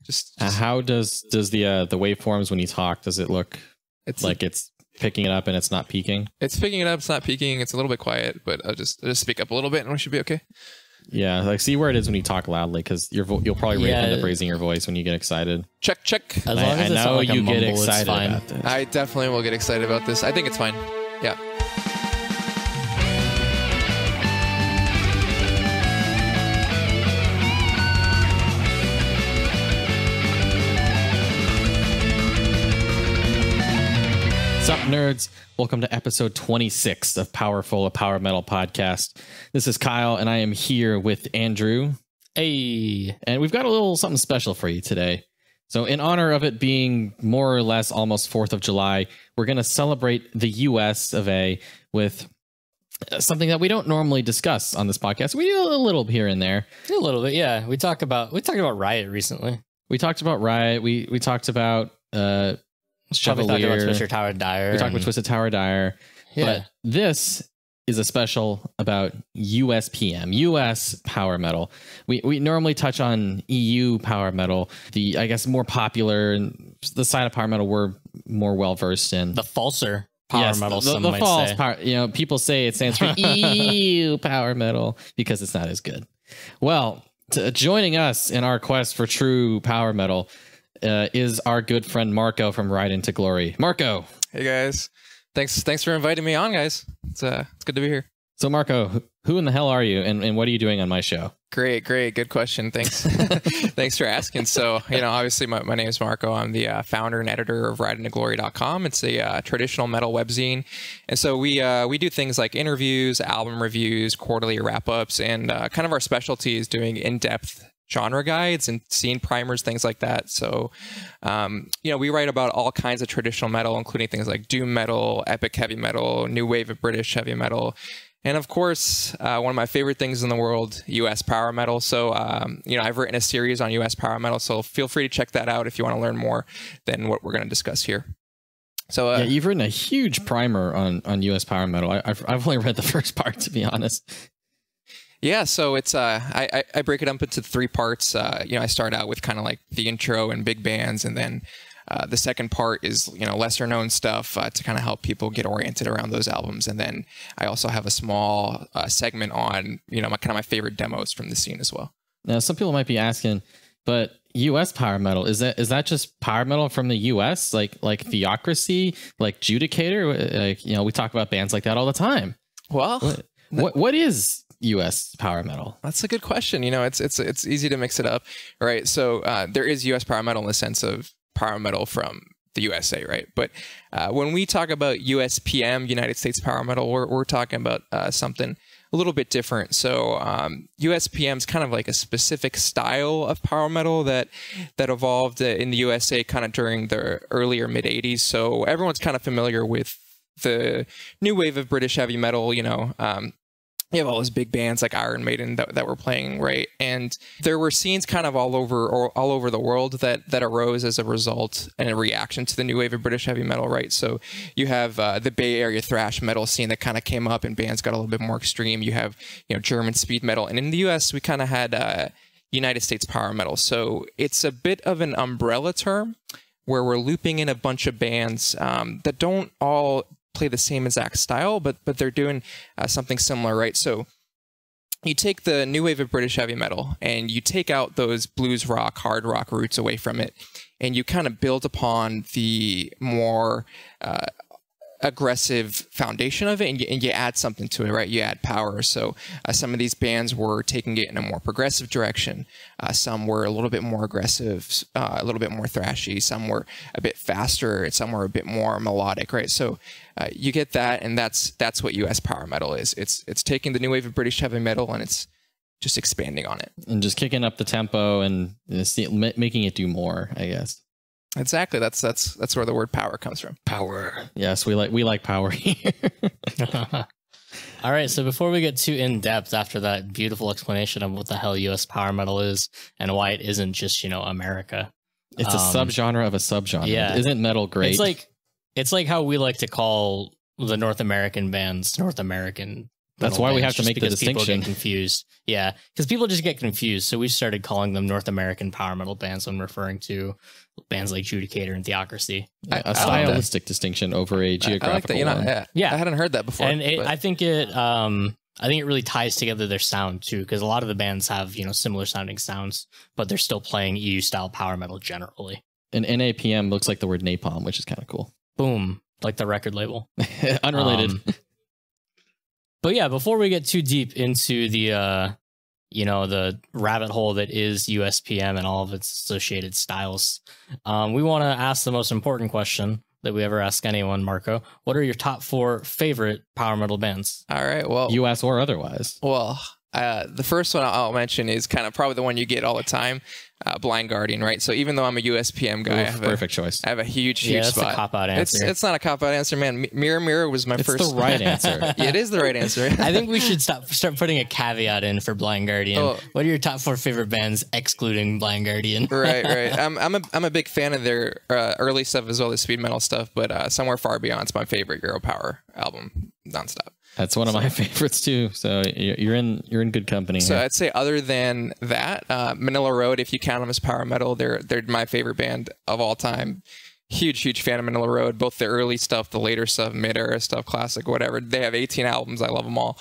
Just how does the waveforms when you talk, does it look like it's picking it up and it's not peaking? It's picking it up, it's not peaking, it's a little bit quiet, but I'll just speak up a little bit and we should be okay. Yeah, like see where it is when you talk loudly, because you'll probably end up raising your voice when you get excited. Check. As long as it's not like you get excited about this. I definitely will get excited about this. I think it's fine. Yeah. What's up, nerds? Welcome to episode 26 of Powerful, a Power Metal podcast. This is Kyle, and I am here with Andrew. Hey. And we've got a little something special for you today. So in honor of it being more or less almost 4th of July, we're going to celebrate the US of A with something that we don't normally discuss on this podcast. We do a little here and there. A little bit, yeah. We talked about Riot recently. We talked about Riot. We talked about Probably talked about Twisted Tower Dire. We talked about Twisted Tower Dire. Yeah. But this is a special about USPM, US Power Metal. We normally touch on EU Power Metal, the, I guess, more popular, and the side of Power Metal we're more well-versed in. The falser Power Metal, some might false say. Power, people say it stands for EU Power Metal because it's not as good. Well, joining us in our quest for true Power Metal is our good friend Marco from Ride Into Glory. Marco. Hey guys. Thanks for inviting me on, guys. It's good to be here. So Marco, who in the hell are you, and what are you doing on my show? Great. Good question. Thanks. Thanks for asking. So, obviously my name is Marco. I'm the founder and editor of RideIntoGlory.com. It's a traditional metal webzine. And so we do things like interviews, album reviews, quarterly wrap-ups, and kind of our specialty is doing in-depth genre guides and scene primers, things like that. So, we write about all kinds of traditional metal, including things like doom metal, epic heavy metal, new wave of British heavy metal, and of course, one of my favorite things in the world, US power metal. So, I've written a series on US power metal, so feel free to check that out if you want to learn more than what we're going to discuss here. So, yeah, you've written a huge primer on US power metal. I've only read the first part, to be honest. Yeah, so it's I break it up into 3 parts. I start out with kind of like the intro and big bands, and then the second part is lesser known stuff to kind of help people get oriented around those albums, and then I also have a small segment on my favorite demos from the scene as well. Now, some people might be asking, but US power metal, is that just power metal from the US, like Theocracy, like Judicator? We talk about bands like that all the time. Well, what is US power metal? That's a good question. It's easy to mix it up, right? So there is US power metal in the sense of power metal from the USA, right? But when we talk about USPM, United States power metal, we're talking about something a little bit different. So USPM is kind of like a specific style of power metal that evolved in the USA kind of during the earlier mid 80s. So everyone's kind of familiar with the new wave of British heavy metal, you have all those big bands like Iron Maiden that were playing, right? And there were scenes kind of all over the world that arose as a result and a reaction to the new wave of British heavy metal, right? So you have the Bay Area thrash metal scene that kind of came up and bands got a little bit more extreme. You have German speed metal, and in the US we kind of had United States power metal. So it's a bit of an umbrella term where we're looping in a bunch of bands that don't all play the same exact style, but they're doing something similar, right? So you take the new wave of British heavy metal and you take out those blues rock, hard rock roots away from it, and you kind of build upon the more aggressive foundation of it, and you add something to it, right? You add power. So some of these bands were taking it in a more progressive direction. Some were a little bit more aggressive, a little bit more thrashy. Some were a bit faster, and some were a bit more melodic, right? So you get that, and that's what US power metal is. It's taking the new wave of British heavy metal and it's just expanding on it, and just kicking up the tempo and making it do more, I guess. Exactly. That's where the word power comes from. Power. Yes, we like power here. All right. So before we get too in depth after that beautiful explanation of what the hell US power metal is and why it isn't just America, it's a subgenre of a subgenre. Yeah. Isn't metal great? It's like how we like to call the North American bands North American That's why we have bands, to just make the because people distinction. get confused. Yeah, because people just get confused. So we started calling them North American power metal bands when referring to bands like Judicator and Theocracy. A stylistic distinction over a geographical I like that. You know, one. yeah, I hadn't heard that before. And but- I think it really ties together their sound too, because a lot of the bands have, you know, similar sounding sounds, but they're still playing EU style power metal generally. And NAPM looks like the word napalm, which is kind of cool. Boom, like the record label. Unrelated. But yeah, before we get too deep into the the rabbit hole that is USPM and all of its associated styles, we want to ask the most important question that we ever ask anyone, Marco. What are your top 4 favorite power metal bands? All right. Well, US or otherwise. Well, the first one I'll mention is kind of probably the one you get all the time, Blind Guardian, right? So even though I'm a USPM guy, Perfect choice. I have a huge That's spot. a cop-out answer. It's not a cop-out answer, man. Mirror Mirror was my first. It's the right answer. Yeah, it is the right answer. I think we should start putting a caveat in for Blind Guardian. Oh. What are your top 4 favorite bands, excluding Blind Guardian? Right. I'm a big fan of their early stuff as well as speed metal stuff, but Somewhere Far Beyond's my favorite Euro Power album, nonstop. That's one of my favorites too. So you're in good company. So here. I'd say other than that, Manila Road, if you count them as power metal, they're my favorite band of all time. Huge fan of Manila Road, both the early stuff, the later stuff, mid-era stuff, classic, whatever. They have 18 albums. I love them all.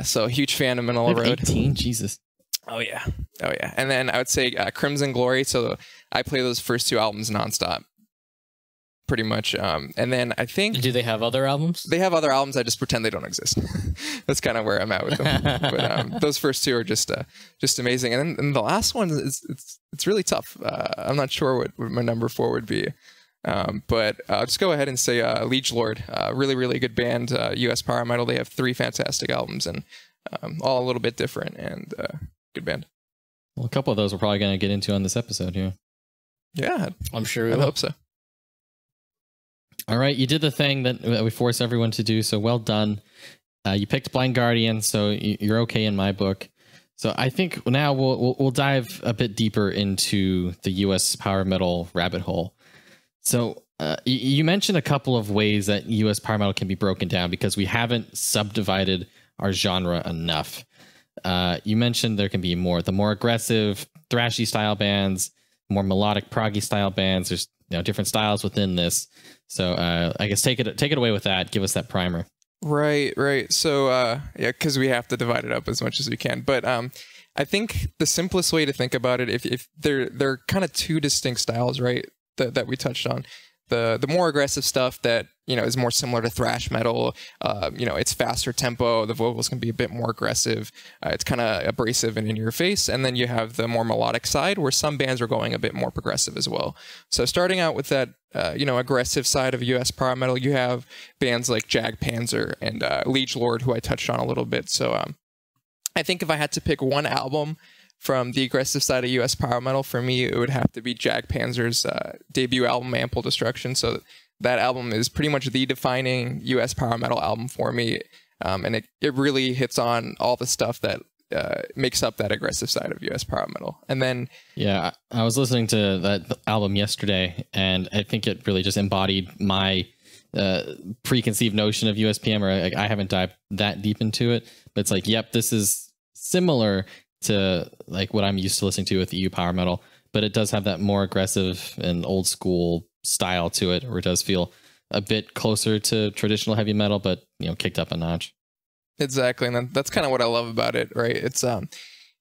So huge fan of Manila Road. 18? Jesus. Oh yeah. And then I would say Crimson Glory. So I play those first 2 albums nonstop, pretty much. And then I think, Do they have other albums? they have other albums. I just pretend they don't exist. That's kind of where I'm at with them. But those first 2 are just amazing. And then the last one it's really tough. I'm not sure what my number 4 would be. But I'll just go ahead and say Liege Lord, really good band, US power metal. They have 3 fantastic albums and all a little bit different and good band. Well, a couple of those we're probably going to get into on this episode here. Yeah, I'm sure we I will. hope so. All right, you did the thing that we force everyone to do, so well done. You picked Blind Guardian, so you're okay in my book. So I think now we'll dive a bit deeper into the US power metal rabbit hole. So you mentioned a couple of ways that US power metal can be broken down because we haven't subdivided our genre enough. You mentioned there can be the more aggressive, thrashy style bands, more melodic, proggy style bands. There's different styles within this. So I guess take it away with that. Give us that primer. Right. So yeah, because we have to divide it up as much as we can. But I think the simplest way to think about it, if they're kind of 2 distinct styles, right? That we touched on. The more aggressive stuff that is more similar to thrash metal. It's faster tempo. The vocals can be a bit more aggressive. It's kind of abrasive and in your face. And then you have the more melodic side where some bands are going a bit more progressive as well. So starting out with that aggressive side of US power metal, you have bands like Jag Panzer and Liege Lord, who I touched on a little bit. So I think if I had to pick one album from the aggressive side of US power metal, for me, it would have to be Jag Panzer's debut album, Ample Destruction. So that album is pretty much the defining US power metal album for me. And it really hits on all the stuff that makes up that aggressive side of US power metal. And then... Yeah, I was listening to that album yesterday, and I think it really just embodied my preconceived notion of USPM, or I haven't dived that deep into it, but it's like, yep, this is similar to like what I'm used to listening to with EU power metal, but it does have that more aggressive and old school style to it, where it does feel a bit closer to traditional heavy metal, but kicked up a notch. Exactly, and that's kind of what I love about it, right? It's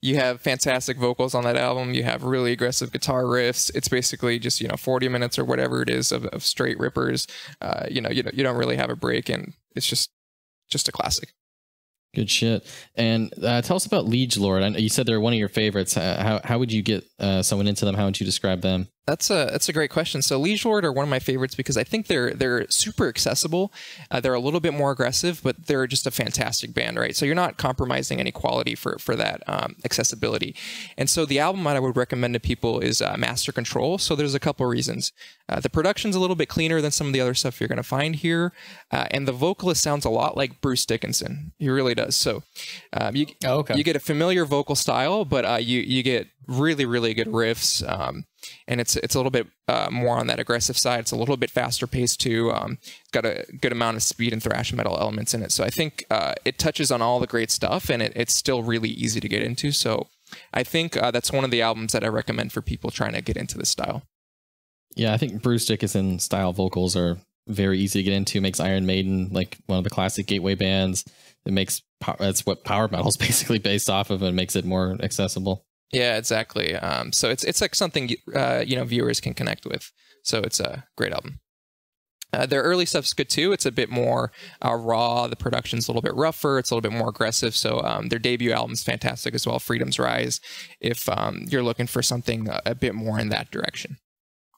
you have fantastic vocals on that album. You have really aggressive guitar riffs. It's basically just 40 minutes or whatever it is of straight rippers. You don't really have a break, and it's just a classic. Good shit. And tell us about Liege Lord. You said they're one of your favorites. How would you get someone into them? How would you describe them? That's a great question. So Liege Lord are one of my favorites because I think they're super accessible. They're a little bit more aggressive, but they're just a fantastic band, right? So you're not compromising any quality for that accessibility. And so the album that I would recommend to people is Master Control. So there's a couple reasons. The production's a little bit cleaner than some of the other stuff you're going to find here, and the vocalist sounds a lot like Bruce Dickinson. He really does. So you get a familiar vocal style, but you get really good riffs. and it's a little bit more on that aggressive side. It's a little bit faster paced too. It's got a good amount of speed and thrash metal elements in it. So I think it touches on all the great stuff, and it's still really easy to get into. So I think that's one of the albums that I recommend for people trying to get into this style. Yeah, I think Bruce Dickinson style vocals are very easy to get into. Makes Iron Maiden like one of the classic gateway bands. That's what power metal is basically based off of, and makes it more accessible. Yeah, exactly. So it's like something viewers can connect with. So it's a great album. Their early stuff's good too. It's a bit more raw. The production's a little bit rougher. It's a little bit more aggressive. So their debut album's fantastic as well, Freedom's Rise, if you're looking for something a bit more in that direction.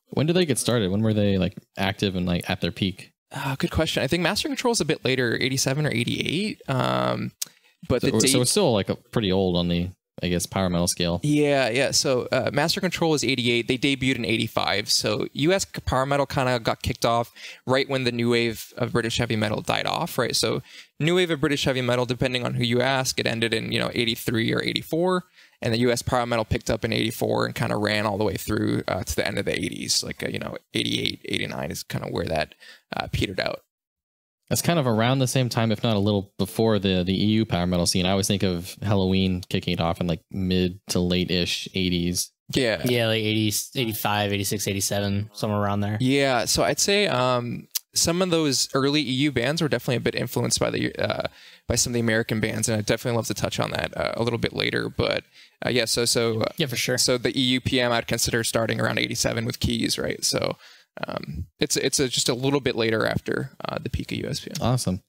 When did they get started? When were they like active and like at their peak? Good question. I think Master Control's a bit later, 87 or 88. But so it's still like pretty old on the, I guess, power metal scale. Yeah. So Master Control was 88. They debuted in 85. So US power metal kind of got kicked off right when the new wave of British heavy metal died off, right? So new wave of British heavy metal, depending on who you ask, it ended in 83 or 84. And the US power metal picked up in 84 and kind of ran all the way through to the end of the 80s. Like, 88, 89 is kind of where that petered out. That's kind of around the same time, if not a little before the EU power metal scene. I always think of Halloween kicking it off in like mid to late-ish 80s. Yeah, like 80s, 85, 86, 87, somewhere around there. Yeah, so I'd say some of those early EU bands were definitely a bit influenced by by some of the American bands, and I'd definitely love to touch on that a little bit later. But yeah, yeah, for sure. So the EUPM I'd consider starting around 87 with Keys, right? So it's just a little bit later after the peak of USPM. Awesome.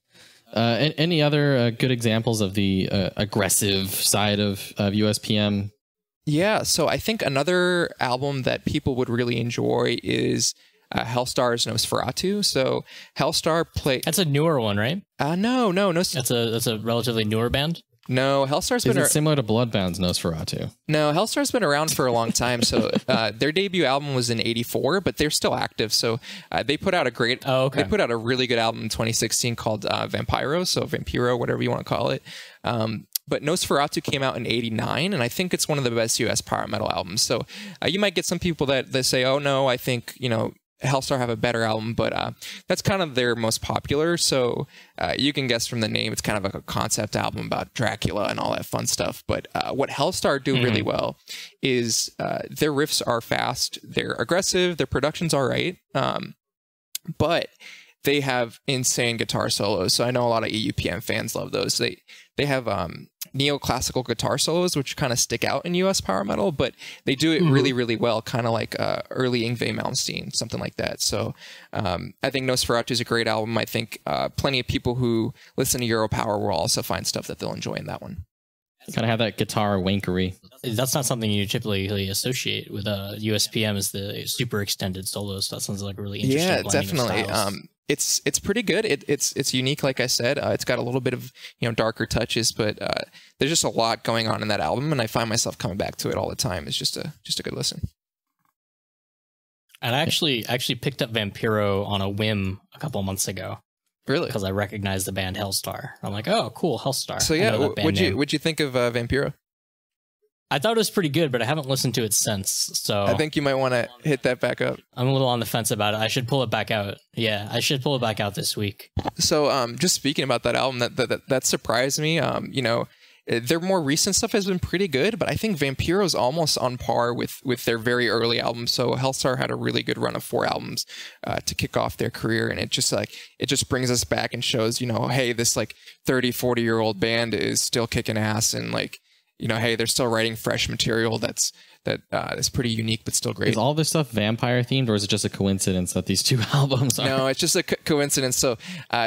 Any other good examples of the aggressive side of USPM? Yeah, so I think another album that people would really enjoy is Hellstar's Nosferatu. So Hellstar That's a newer one, right? No. That's a relatively newer band. No, Hellstar's been similar to Bloodbound's Nosferatu. No, Hellstar's been around for a long time. So their debut album was in '84, but they're still active. So they put out They put out a really good album in 2016 called Vampiro. So Vampiro, whatever you want to call it. But Nosferatu came out in '89, and I think it's one of the best US power metal albums. So you might get some people that say, "Oh no, I think Hellstar have a better album," but that's kind of their most popular. So you can guess from the name, it's kind of like a concept album about Dracula and all that fun stuff. But what Hellstar do really well is their riffs are fast, they're aggressive, their production's all right, but they have insane guitar solos. So I know a lot of EUPM fans love those. They have neoclassical guitar solos, which kind of stick out in US power metal, but they do it really, really well, kind of like early Yngwie Malmsteen, something like that. So I think Nosferatu is a great album. I think plenty of people who listen to Europower will also find stuff that they'll enjoy in that one. Kind of have that guitar wankery. That's not something you typically associate with USPM as the super extended solos. That sounds like a really interesting. Yeah, definitely. It's pretty good. It's unique, like I said. It's got a little bit of darker touches, but there's just a lot going on in that album, and I find myself coming back to it all the time. It's just a good listen. And I actually picked up Vampiro on a whim a couple of months ago. Really? Because I recognized the band Hellstar. I'm like, oh, cool, Hellstar. So yeah, what'd you think of Vampiro? I thought it was pretty good, but I haven't listened to it since. So I think you might want to hit that back up. I'm a little on the fence about it. I should pull it back out. Yeah, I should pull it back out this week. So just speaking about that album, that surprised me. Their more recent stuff has been pretty good, but I think Vampiro's almost on par with their very early albums. So Hellstar had a really good run of 4 albums to kick off their career, and it just brings us back and shows, hey, this 30, 40-year-old band is still kicking ass, and hey, they're still writing fresh material that's pretty unique but still great. Is all this stuff vampire themed, or is it just a coincidence that these 2 albums are? No, it's just a coincidence. So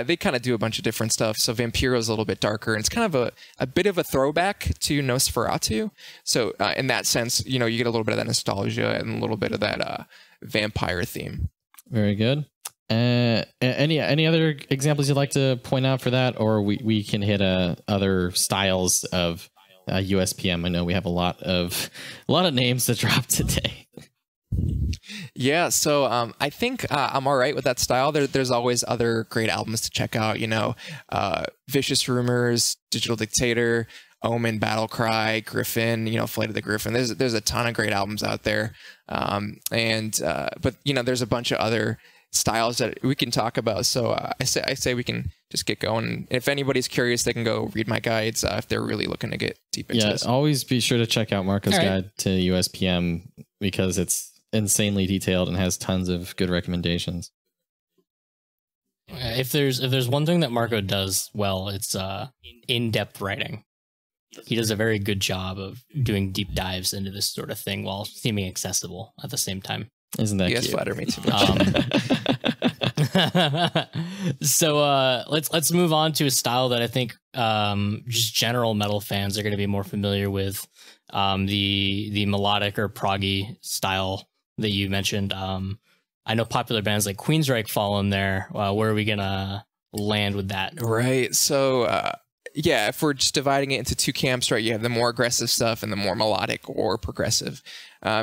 they kind of do a bunch of different stuff. So Vampiro's a little bit darker, and it's kind of a bit of a throwback to Nosferatu. So in that sense, you get a little bit of that nostalgia and a little bit of that vampire theme. Very good. Any other examples you'd like to point out for that, or we can hit other styles of USPM? I know we have a lot of names to drop today. Yeah, so I think I'm all right with that style. There's always other great albums to check out. Vicious Rumors, Digital Dictator, Omen, Battle Cry, Griffin, you know, Flight of the Griffin. There's a ton of great albums out there. But you know, there's a bunch of other styles that we can talk about. So I say we can just get going. If anybody's curious, they can go read my guides if they're really looking to get deep into this. Always be sure to check out Marco's guide to USPM because it's insanely detailed and has tons of good recommendations. If there's one thing that Marco does well, it's in-depth writing. He does a very good job of doing deep dives into this sort of thing while seeming accessible at the same time. Isn't that you guys cute? flatter me too much. So let's move on to a style that I think just general metal fans are going to be more familiar with, the melodic or proggy style that you mentioned. I know popular bands like Queensryche fall in there. Where are we gonna land with that? Right. So yeah, if we're just dividing it into two camps, right, you have the more aggressive stuff and the more melodic or progressive.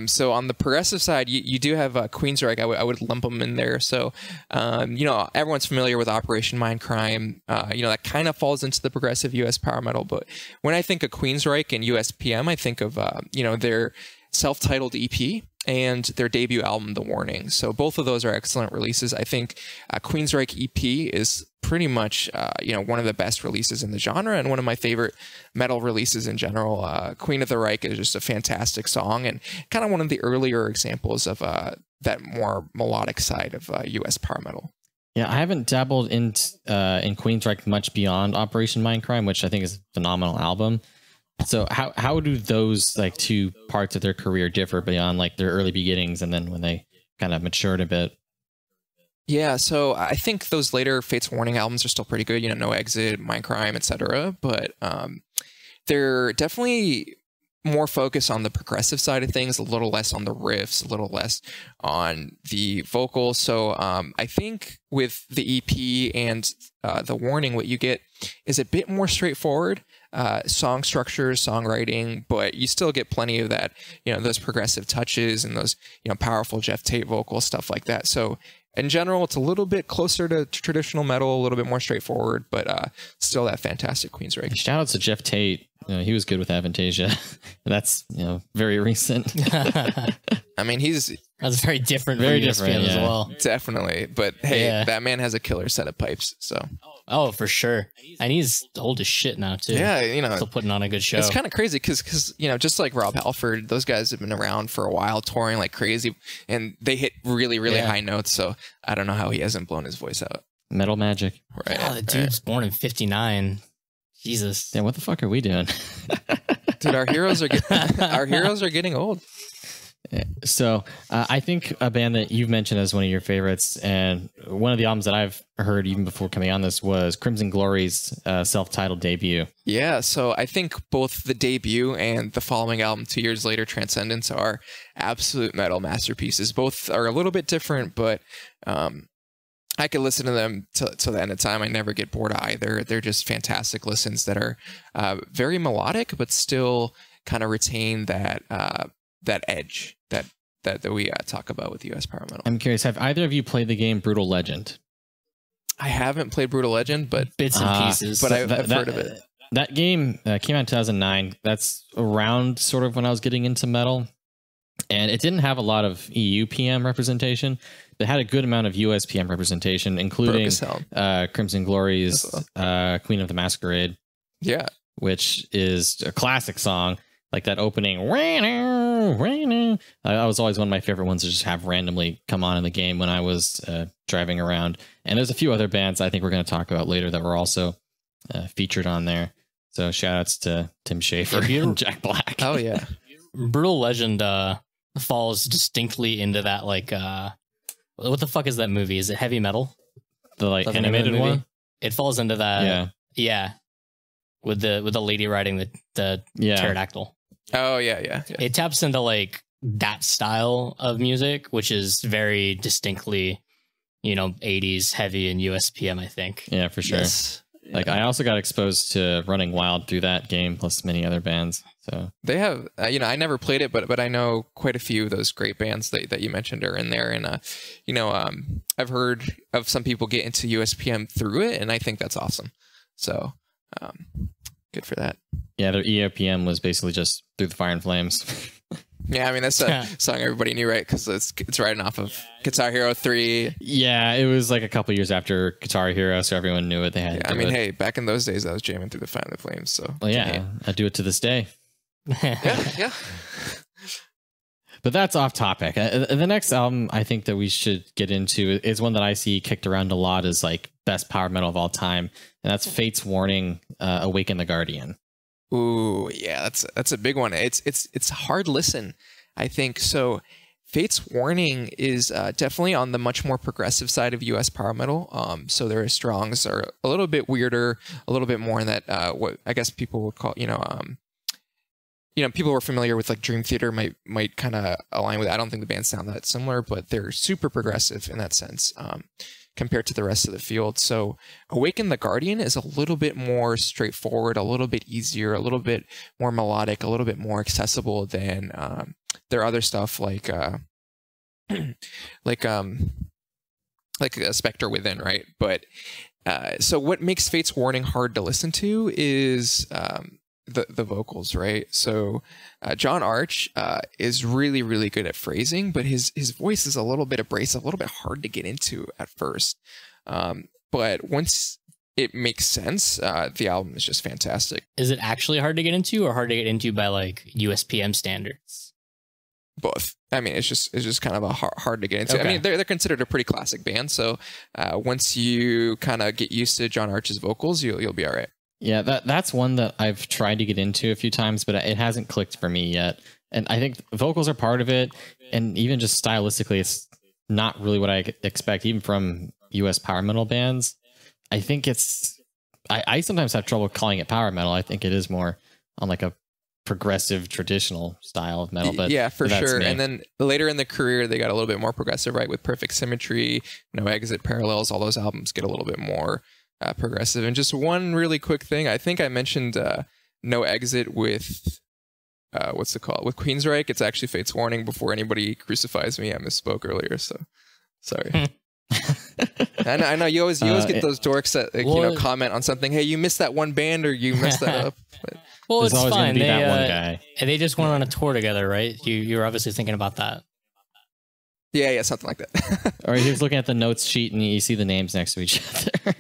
So on the progressive side, you do have Queensryche. I would lump them in there. So, you know, everyone's familiar with Operation Mindcrime. You know, that kind of falls into the progressive US power metal. But when I think of Queensryche and USPM, I think of, you know, their self-titled EP and their debut album, The Warning. So both of those are excellent releases. I think Queensryche EP is pretty much, you know, one of the best releases in the genre and one of my favorite metal releases in general. Queen of the Reich is just a fantastic song and kind of one of the earlier examples of that more melodic side of US power metal. Yeah, I haven't dabbled in Queensryche much beyond Operation Mindcrime, which I think is a phenomenal album. So how do those like two parts of their career differ beyond like their early beginnings and then when they kind of matured a bit? Yeah, so I think those later Fates Warning albums are still pretty good, you know, No Exit, Mindcrime, etc. But they're definitely more focused on the progressive side of things, a little less on the riffs, a little less on the vocals. So I think with the EP and The Warning, what you get is a bit more straightforward song structures, songwriting, but you still get plenty of that, you know, those progressive touches and those, you know, powerful Jeff Tate vocals, stuff like that. So in general, it's a little bit closer to traditional metal, a little bit more straightforward, but still that fantastic Queensryche. Shout out to Jeff Tate. You know, he was good with Avantasia. That's, you know, very recent. I mean, that's very different, very from different ESPN as well. Definitely, but hey, that man has a killer set of pipes. So for sure, and he's old as shit now too. Yeah, you know, still putting on a good show. It's kind of crazy because you know, just like Rob Halford, those guys have been around for a while, touring like crazy, and they hit really high notes. So I don't know how he hasn't blown his voice out. Metal magic, right? Oh, the dude's born in '59. Jesus. Yeah, what the fuck are we doing? Dude, our heroes are getting old. So I think a band that you've mentioned as one of your favorites, and one of the albums that I've heard even before coming on this was Crimson Glory's self-titled debut. Yeah, so I think both the debut and the following album, 2 years later, Transcendence, are absolute metal masterpieces. Both are a little bit different, but I could listen to them till the end of time. I never get bored of either. They're just fantastic listens that are very melodic, but still kind of retain that that edge that we talk about with US power metal. I'm curious, have either of you played the game Brutal Legend? I haven't played Brutal Legend, but bits and pieces. But I've heard of it. That game came out in 2009. That's around sort of when I was getting into metal. And it didn't have a lot of EUPM representation. It had a good amount of USPM representation, including Crimson Glory's Queen of the Masquerade. Yeah. Which is a classic song. Like that opening. That was always one of my favorite ones to just have randomly come on in the game when I was driving around. And there's a few other bands I think we're going to talk about later that were also featured on there. So shout outs to Tim Schafer and Jack Black. Oh, yeah. Brutal Legend falls distinctly into that, like, what the fuck is that movie? Is it Heavy Metal? The like animated one? It falls into that. Yeah. Yeah. With the lady riding the pterodactyl. Oh, yeah. It taps into like that style of music, which is very distinctly, you know, 80s heavy and USPM, I think. Yeah, for sure. Yes. Like I also got exposed to Running Wild through that game, plus many other bands. So they have, you know, I never played it, but I know quite a few of those great bands that you mentioned are in there, and you know, I've heard of some people get into USPM through it, and I think that's awesome. So, good for that. Yeah, their EUPM was basically just Through the Fire and Flames. Yeah, I mean, that's a song everybody knew, right? Because it's riding off of Guitar Hero 3. Yeah, it was like a couple years after Guitar Hero, so everyone knew it. They had. Yeah, I mean, hey, back in those days, I was jamming Through the Fire and the Flames. So, well, yeah, I do it to this day. yeah. But that's off topic. The next album I think that we should get into is one that I see kicked around a lot as like best power metal of all time, and that's Fate's Warning, Awaken the Guardian. Ooh, yeah, that's a big one. It's a hard listen, I think. So Fate's Warning is definitely on the much more progressive side of US power metal. So their strongs are a little bit weirder, a little bit more in that what I guess people would call, people who are familiar with like Dream Theater might kind of align with it. I don't think the bands sound that similar, but they're super progressive in that sense. Compared to the rest of the field. So Awaken the Guardian is a little bit more straightforward, a little bit easier, a little bit more melodic, a little bit more accessible than their other stuff like Spectre Within, right? But so what makes Fate's Warning hard to listen to is the vocals, right? So John Arch is really, really good at phrasing, but his voice is a little bit abrasive, a little bit hard to get into at first. But once it makes sense, the album is just fantastic. Is it actually hard to get into, or hard to get into by like USPM standards? Both. I mean, it's just kind of a hard to get into. Okay. I mean, they're considered a pretty classic band, so once you kind of get used to John Arch's vocals, you'll be all right. Yeah, that's one that I've tried to get into a few times, but it hasn't clicked for me yet. And I think vocals are part of it, and even just stylistically, it's not really what I expect, even from US power metal bands. I think I sometimes have trouble calling it power metal. I think it is more on like a progressive traditional style of metal. But yeah, for sure. Me. And then later in the career, they got a little bit more progressive, right? With Perfect Symmetry, No Exit, Parallels, all those albums get a little bit more progressive. And just one really quick thing, I think I mentioned No Exit with what's it called, with Queensryche. It's actually Fate's Warning. Before anybody crucifies me, I misspoke earlier, so sorry. I know you always get those dorks that comment on something, hey, you missed that one band, or you messed that up. But well, it's always fine. Be that one guy. They just went on a tour together, right? You were obviously thinking about that. Yeah, something like that. Or he was looking at the notes sheet and you see the names next to each other.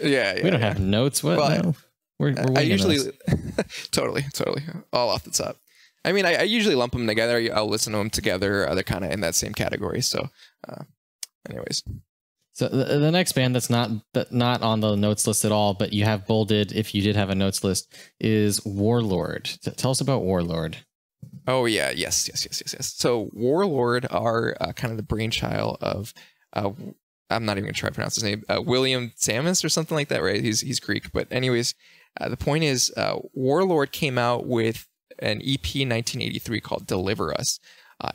Yeah, we don't have notes. What? Well, no. We're I usually totally all off the top. I mean, I usually lump them together. I'll listen to them together. They're kind of in that same category. So, anyways. So the next band that's not on the notes list at all, but you have bolded if you did have a notes list, is Warlord. Tell us about Warlord. Oh yeah, yes. So Warlord are kind of the brainchild of I'm not even gonna try to pronounce his name, William Samus or something like that, right? He's Greek, but anyways, the point is, Warlord came out with an EP in 1983 called Deliver Us.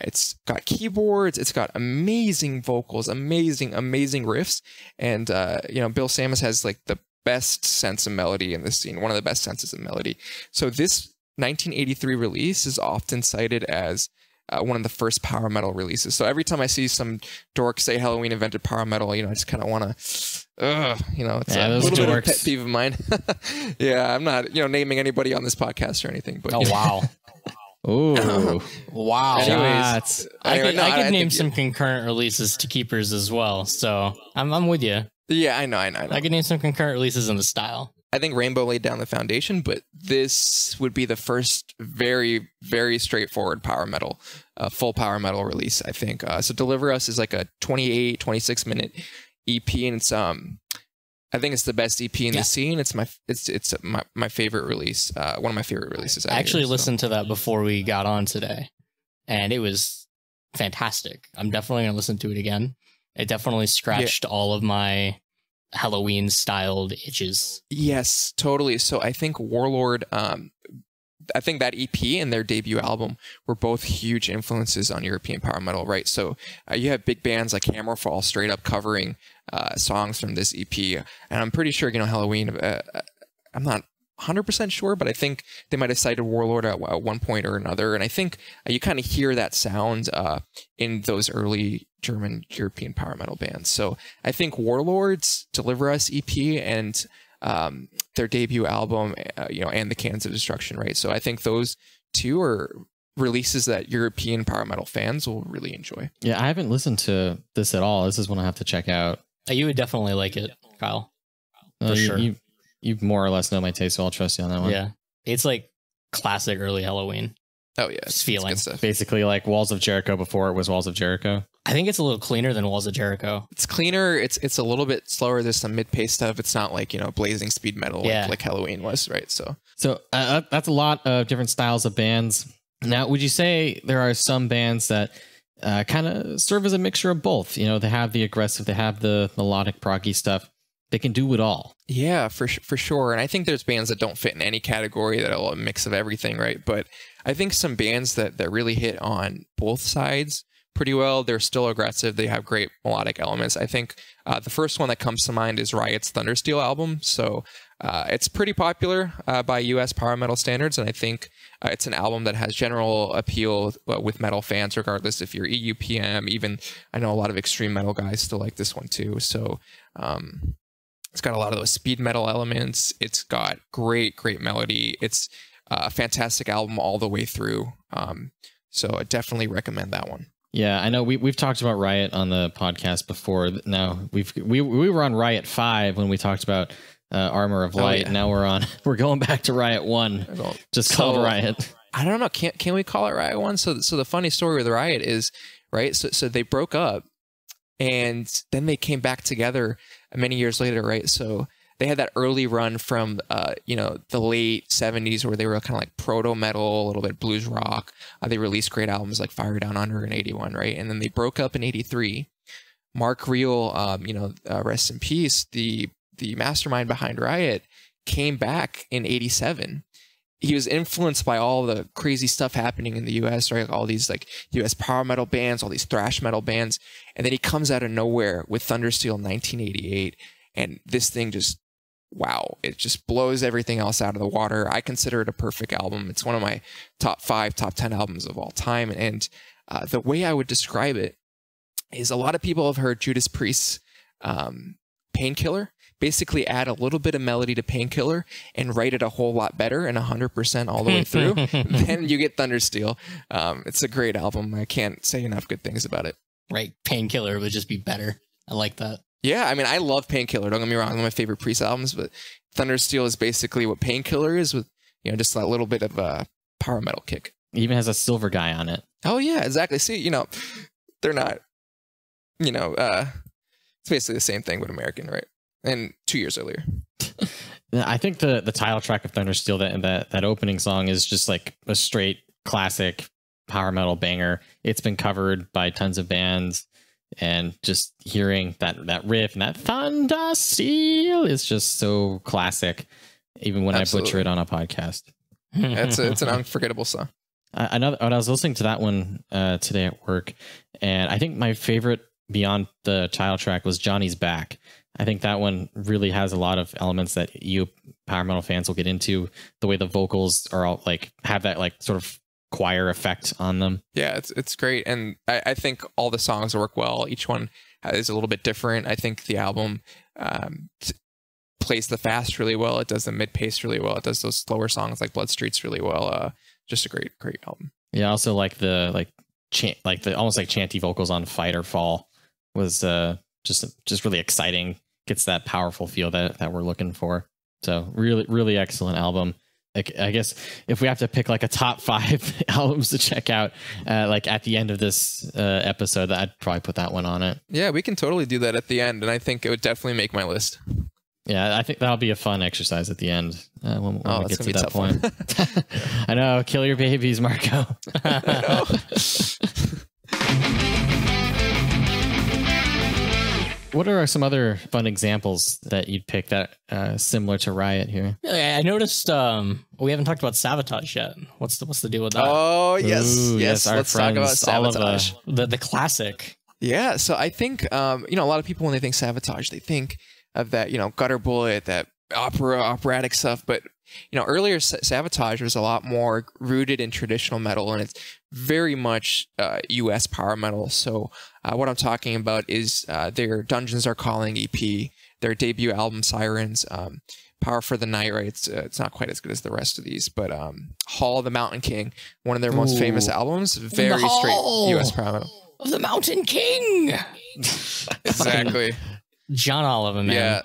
It's got keyboards, it's got amazing vocals, amazing riffs, and Bill Samus has like the best sense of melody in this scene, one of the best senses of melody. So this 1983 release is often cited as one of the first power metal releases. So every time I see some dork say Halloween invented power metal, I just kind of want to, it's a little bit of a pet peeve of mine. Yeah, I'm not, naming anybody on this podcast or anything. But oh wow. Ooh. Wow. Anyways, I could name some concurrent releases to keepers as well. So I'm with you. Yeah, I know. I could name some concurrent releases in the style. I think Rainbow laid down the foundation, but this would be the first very, very straightforward power metal, full power metal release, I think. So Deliver Us is like a 28, 26 minute EP, and it's I think it's the best EP in the scene. It's my favorite release. One of my favorite releases. I actually listened to that before we got on today, and it was fantastic. I'm definitely going to listen to it again. It definitely scratched all of my Halloween styled itches. Yes, totally. So I think Warlord, I think that EP and their debut album were both huge influences on European power metal, right? So you have big bands like Hammerfall straight up covering songs from this EP, and I'm pretty sure Halloween. I'm not 100% sure, but I think they might have cited Warlord at one point or another, and I think you kind of hear that sound in those early German European power metal bands. So I think Warlord's Deliver Us EP and their debut album, you know, and the Cannons of Destruction, right? So I think those two are releases that European power metal fans will really enjoy. Yeah, I haven't listened to this at all. This is one I have to check out. You would definitely like it, Kyle. For sure. You more or less know my taste, so I'll trust you on that one. Yeah, it's like classic early Halloween. Oh yeah, it's feeling good stuff. Basically like Walls of Jericho before it was Walls of Jericho. I think it's a little cleaner than Walls of Jericho. It's cleaner. It's a little bit slower. There's some mid-pace stuff. It's not like, you know, blazing speed metal like Halloween was, right? So that's a lot of different styles of bands. Now, would you say there are some bands that kind of serve as a mixture of both? You know, they have the aggressive, they have the melodic proggy stuff. They can do it all. Yeah, for sure. And I think there's bands that don't fit in any category, that are a mix of everything, right? But I think some bands that really hit on both sides pretty well. They're still aggressive. They have great melodic elements. I think the first one that comes to mind is Riot's Thundersteel album. So it's pretty popular by US power metal standards, and I think it's an album that has general appeal with metal fans, regardless if you're EUPM. Even I know a lot of extreme metal guys still like this one too. So it's got a lot of those speed metal elements. It's got great melody. It's a fantastic album all the way through. So I definitely recommend that one. Yeah, I know we've talked about Riot on the podcast before. Now we were on Riot 5 when we talked about Armor of Light. Oh, yeah. Now we're going back to Riot 1, just called Riot. I don't know. Can we call it Riot 1? So the funny story with Riot is, right, so they broke up and then they came back together many years later, right? So they had that early run from you know, the late 70s where they were kind of like proto metal, a little bit blues rock. They released great albums like Fire Down Under in 81, right? And then they broke up in 83. Mark Reel, you know, rest in peace, the mastermind behind Riot, came back in 87. He was influenced by all the crazy stuff happening in the US, right? All these like US power metal bands, all these thrash metal bands. And then he comes out of nowhere with Thundersteel in 1988. And this thing just, wow, it just blows everything else out of the water. I consider it a perfect album. It's one of my top 5, top 10 albums of all time. And the way I would describe it is, a lot of people have heard Judas Priest's Painkiller. Basically add a little bit of melody to Painkiller and write it a whole lot better and 100% all the way through. Then you get Thundersteel. It's a great album. I can't say enough good things about it. Right. Painkiller would just be better. I like that. Yeah, I mean, I love Painkiller. Don't get me wrong. One of my favorite Priest albums, but Thundersteel is basically what Painkiller is, with, you know, just that little bit of a power metal kick. It even has a silver guy on it. Oh, yeah, exactly. See, you know, they're not, you know, it's basically the same thing, but American, right? And 2 years earlier. I think the title track of Thundersteel, that opening song, is just like a straight classic power metal banger. It's been covered by tons of bands, and just hearing that riff and that Thundersteel is just so classic, even when Absolutely. I butcher it on a podcast. It's an unforgettable song. I was listening to that one today at work, and I think my favorite beyond the title track was Johnny's Back. I think that one really has a lot of elements that you power metal fans will get into. The way the vocals are all like, have that like sort of choir effect on them. Yeah, it's great. And I think all the songs work well. Each one is a little bit different. I think the album plays the fast really well. It does the mid-pace really well. It does those slower songs like Blood Streets really well. Just a great album. Yeah, I also like the almost like chanty vocals on Fight or Fall was just really exciting. Gets that powerful feel that we're looking for. So really excellent album. I guess if we have to pick like a top 5 albums to check out, like at the end of this episode, I'd probably put that one on it. Yeah, we can totally do that at the end, and I think it would definitely make my list. Yeah, I think that'll be a fun exercise at the end when we get to that point. I know, kill your babies, Marco. What are some other fun examples that you'd pick that similar to Riot here? I noticed we haven't talked about Savatage yet. What's the deal with that? Oh, yes. Ooh, yes, Let's talk about Savatage. The classic. Yeah, so I think, you know, a lot of people, when they think Savatage, they think of that, you know, Gutter Bullet, that operatic stuff. But, you know, earlier Savatage was a lot more rooted in traditional metal, and it's very much US power metal. So what I'm talking about is their Dungeons Are Calling EP. their debut album Sirens, Power for the Night, right? It's not quite as good as the rest of these, but Hall of the Mountain King, one of their most famous albums, very straight US power metal. Of the Mountain King. Exactly. John Oliver, man.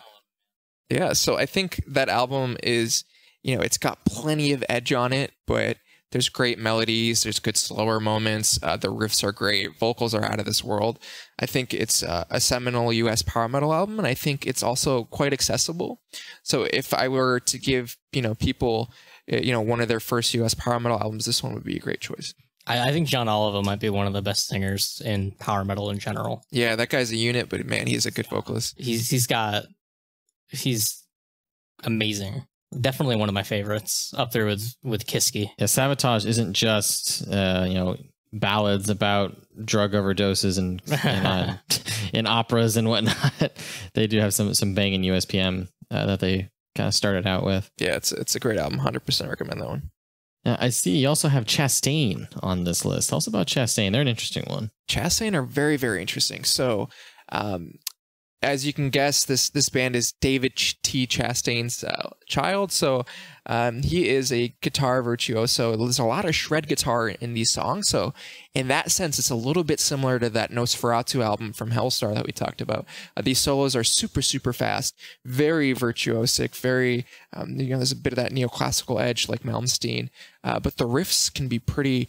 Yeah. So I think that album is, it's got plenty of edge on it, but there's great melodies. There's good slower moments. The riffs are great. Vocals are out of this world. I think it's a seminal US power metal album, and I think it's also quite accessible. So if I were to give, people, one of their first US power metal albums, this one would be a great choice. I think John Oliver might be one of the best singers in power metal in general. Yeah, that guy's a unit, but man, he's a good vocalist. He's amazing. Definitely one of my favorites, up there with Kiski. Yeah, Savatage isn't just ballads about drug overdoses and in operas and whatnot. They do have some banging USPM that they kind of started out with. Yeah, it's a great album. 100% recommend that one. Now, I see you also have Chastain on this list. Tell us about Chastain. They're an interesting one. Chastain are very, very interesting. So, as you can guess, this band is David T. Chastain's child. So he is a guitar virtuoso. There's a lot of shred guitar in these songs. So in that sense, it's a little bit similar to that Nosferatu album from Hellstar that we talked about. These solos are super, super fast, very virtuosic, very, there's a bit of that neoclassical edge like Malmsteen. But the riffs can be pretty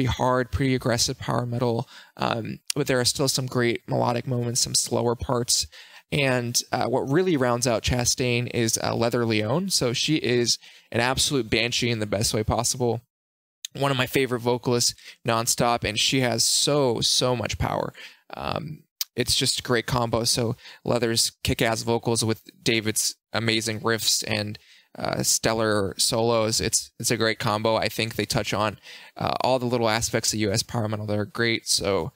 hard, pretty aggressive power metal. But there are still some great melodic moments, some slower parts. And what really rounds out Chastain is Leather Leone. So she is an absolute banshee in the best way possible. One of my favorite vocalists nonstop, and she has so much power. It's just a great combo. So Leather's kick-ass vocals with David's amazing riffs and stellar solos. It's a great combo. I think they touch on all the little aspects of US power metal that are great. So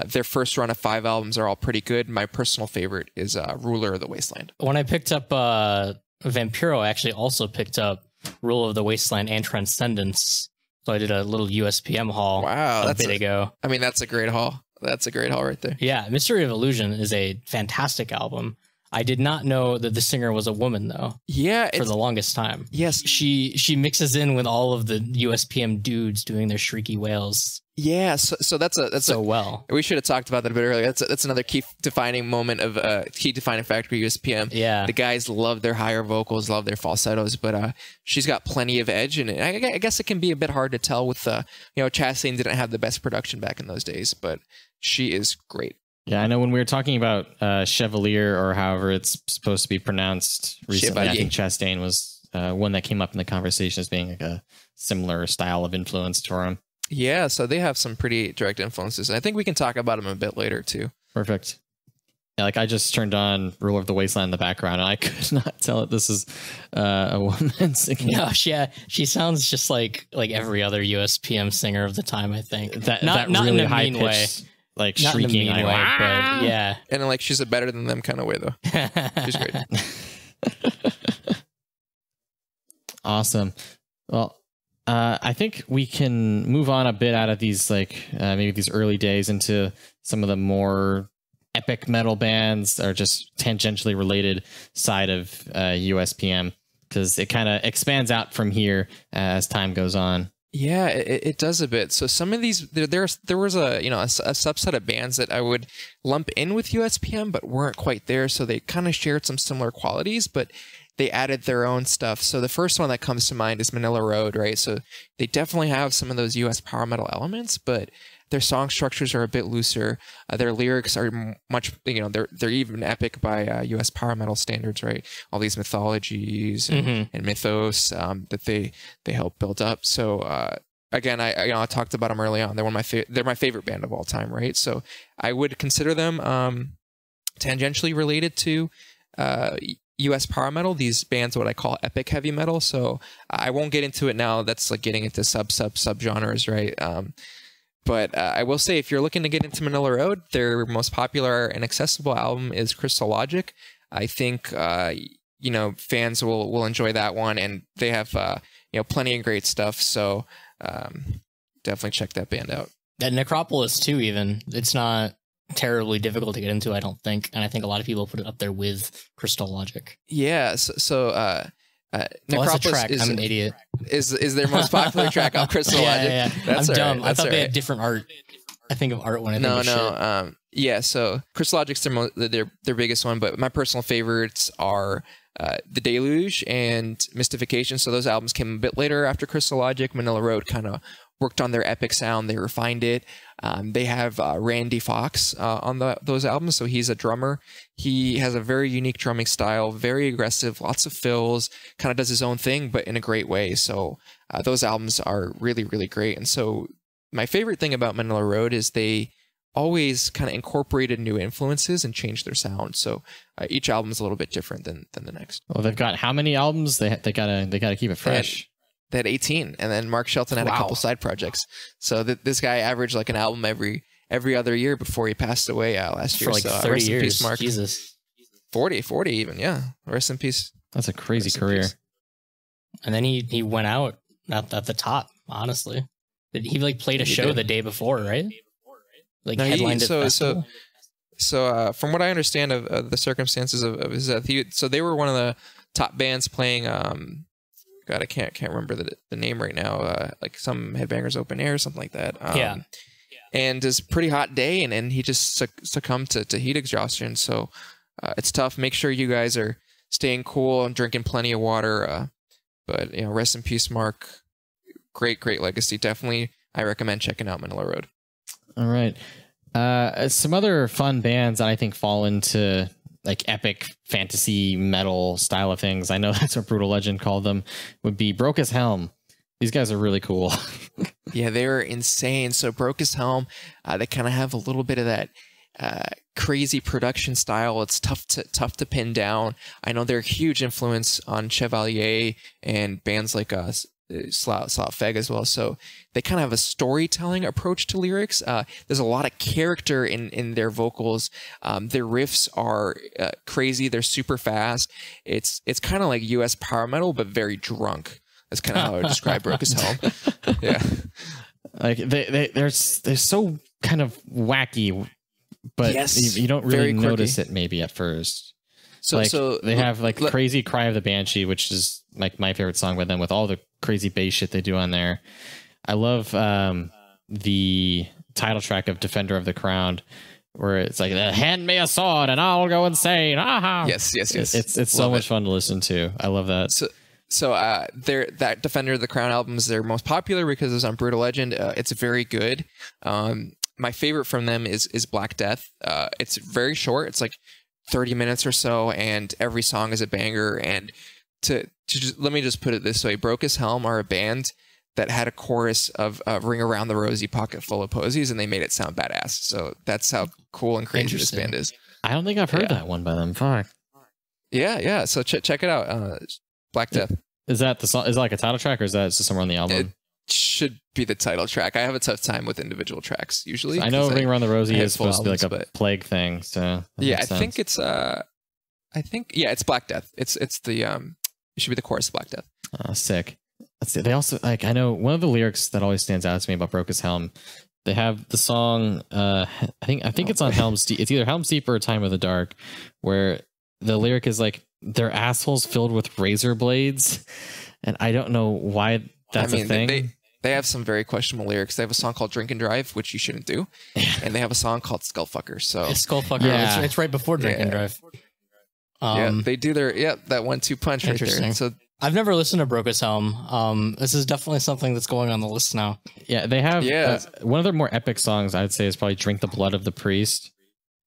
their first run of 5 albums are all pretty good. My personal favorite is Ruler of the Wasteland. When I picked up Vampiro, I actually also picked up Ruler of the Wasteland and Transcendence. So I did a little USPM haul a bit ago. I mean, that's a great haul. That's a great haul right there. Yeah, Mystery of Illusion is a fantastic album. I did not know that the singer was a woman, though. Yeah. For the longest time. Yes. She mixes in with all of the USPM dudes doing their shrieky wails. Yeah, so that's well. We should have talked about that a bit earlier. That's another key defining moment of key defining factor for USPM. Yeah, the guys love their higher vocals, love their falsettos, but she's got plenty of edge, and I guess it can be a bit hard to tell with Chastain didn't have the best production back in those days, but she is great. Yeah, I know when we were talking about Chevalier or however it's supposed to be pronounced recently, I think Chastain was one that came up in the conversation as being like a similar style of influence to him. Yeah, so they have some pretty direct influences. I think we can talk about them a bit later too. Perfect. Yeah, like I just turned on Ruler of the Wasteland in the background, and I could not tell that this is a woman singing. No, she sounds just like every other USPM singer of the time. I think that not really in a high mean way, like not shrieking in a mean way, but yeah, and like she's a better than them kind of way though. She's great. Awesome. Well, I think we can move on a bit out of these, maybe these early days into some of the more epic metal bands or just tangentially related side of USPM, because it kind of expands out from here as time goes on. Yeah, it does a bit. So some of these, there was a subset of bands that I would lump in with USPM, but weren't quite there. So they kind of shared some similar qualities, but they added their own stuff. So the first one that comes to mind is Manila Road, right? So they definitely have some of those US power metal elements, but their song structures are a bit looser. Their lyrics are much, they're even epic by US power metal standards, right? All these mythologies and mythos that they help build up. So again, I talked about them early on. They're they're my favorite band of all time, right? So I would consider them tangentially related to US power metal, these bands, what I call epic heavy metal. So I won't get into it now. That's like getting into sub-genres, right? But I will say, if you're looking to get into Manila Road, their most popular and accessible album is Crystal Logic. I think fans will enjoy that one, and they have plenty of great stuff. So definitely check that band out. That Necropolis too. Even it's not terribly difficult to get into, I don't think. And I think a lot of people put it up there with Crystal Logic. Yeah. That's a track. I'm an idiot. Is their most popular track on Crystal Logic? Yeah. That's I'm dumb. Right. I thought they had different art. I think of art when I think of shit. Yeah, so Crystal Logic's their biggest one, but my personal favorites are The Deluge and Mystification. So those albums came a bit later after Crystal Logic. Manila Road kind of worked on their epic sound. They refined it. They have Randy Fox on those albums. So he's a drummer. He has a very unique drumming style, very aggressive, lots of fills, kind of does his own thing, but in a great way. So those albums are really, really great. And so my favorite thing about Manila Road is they always kind of incorporated new influences and changed their sound. So each album is a little bit different than the next. Well, they've got how many albums? They gotta keep it fresh. They had 18, and then Mark Shelton had a couple side projects. So this guy averaged like an album every other year before he passed away last year. For like 30 rest years. In peace, Mark. Jesus. 40 even, yeah. Rest in peace. That's a crazy career. And then he went out at the top, honestly. He like played a show the day before, right? Like no, headlined at festival. So from what I understand of the circumstances of his death, so they were one of the top bands playing. God, I can't remember the name right now. Like some Headbangers Open Air, something like that. Yeah. And it's a pretty hot day, and he just succumbed to heat exhaustion. So it's tough. Make sure you guys are staying cool and drinking plenty of water. But rest in peace, Mark. Great legacy. Definitely, I recommend checking out Manila Road. All right. Some other fun bands that I think fall into like epic fantasy metal style of things. I know that's what Brutal Legend called them. Would be Broke His Helm. These guys are really cool. Yeah, they're insane. So Broke His Helm, they kind of have a little bit of that crazy production style. It's tough to pin down. I know they're a huge influence on Chevalier and bands like Slot Feg as well. So they kind of have a storytelling approach to lyrics. There's a lot of character in their vocals. Their riffs are crazy. They're super fast. It's kind of like US power metal, but very drunk. That's kind of how I would describe Broke His Helm. Yeah, like they're so kind of wacky, but yes, you don't really notice it maybe at first. So they have like Crazy Cry of the Banshee, which is like my favorite song by them, with all the crazy bass shit they do on there. I love the title track of Defender of the Crown, where it's like, hand me a sword and I'll go insane. Aha. Yes. It's so much fun to listen to. I love that. So that Defender of the Crown album is their most popular because it's on Brutal Legend. It's very good. My favorite from them is Black Death. It's very short. It's like 30 minutes or so, and every song is a banger. And let me just put it this way: Broke His Helm are a band that had a chorus of Ring Around the Rosy, Pocket Full of Posies, and they made it sound badass. So that's how cool and crazy this band is. I don't think I've heard that one by them. Fuck. Yeah. So check it out. Black Death. Is that the song? Is it like a title track, or is that just somewhere on the album? It should be the title track. I have a tough time with individual tracks usually. I know Ring Around the Rosy is supposed to be like a plague thing. So yeah, I think it's it's Black Death. It's the it should be the chorus of Black Death. Sick. Let's see. They also, like, I know one of the lyrics that always stands out to me about Broke His Helm. They have the song. I think it's on Helm's Deep. It's either Helm's Deep or Time of the Dark, where the lyric is like, "Their assholes filled with razor blades," and I don't know why that's a thing. They have some very questionable lyrics. They have a song called Drink and Drive, which you shouldn't do, and they have a song called Skullfucker. So it's Skullfucker. Yeah. It's right before Drink and Drive. They do their that 1-2 punch right there. So I've never listened to Broke His Helm. This is definitely something that's going on the list now. Yeah, they have one of their more epic songs, I'd say, is probably Drink the Blood of the Priest.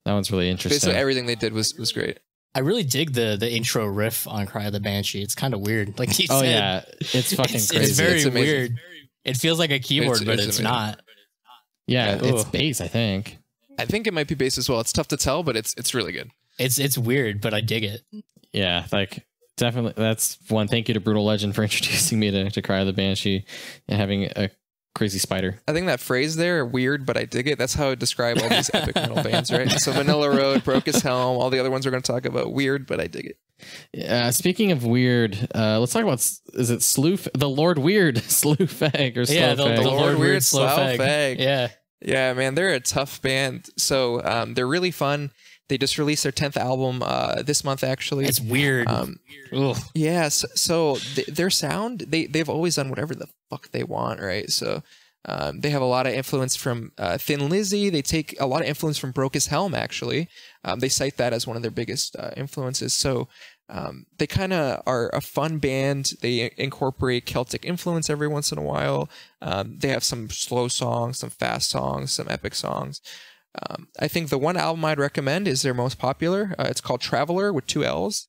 That one's really interesting. Basically everything they did was great. I really dig the intro riff on Cry of the Banshee. It's kind of weird. Like he said, yeah, it's fucking crazy. It's very weird. It feels like a keyboard, but it's not. Yeah, it's bass, I think. I think it might be bass as well. It's tough to tell, but it's really good. It's weird, but I dig it. Yeah, like definitely. That's one. Thank you to Brutal Legend for introducing me to Cry of the Banshee and having a crazy spider. I think that phrase there, weird, but I dig it. That's how I would describe all these epic metal bands, right? So Manila Road, Broke His Helm, all the other ones we're going to talk about, weird, but I dig it. Speaking of weird, let's talk about, is it the Lord Weird Slough Fag or Slough Fag? The Lord Weird Slough Fag. Yeah. Yeah, man, they're a tough band. So they're really fun. They just released their 10th album this month, actually. It's weird. Yeah, so their sound, they've always done whatever the fuck they want, right? So they have a lot of influence from Thin Lizzy. They take a lot of influence from Brokus Helm, actually. They cite that as one of their biggest influences. So they kind of are a fun band. They incorporate Celtic influence every once in a while. They have some slow songs, some fast songs, some epic songs. I think the one album I'd recommend is their most popular. It's called Traveler with 2 L's.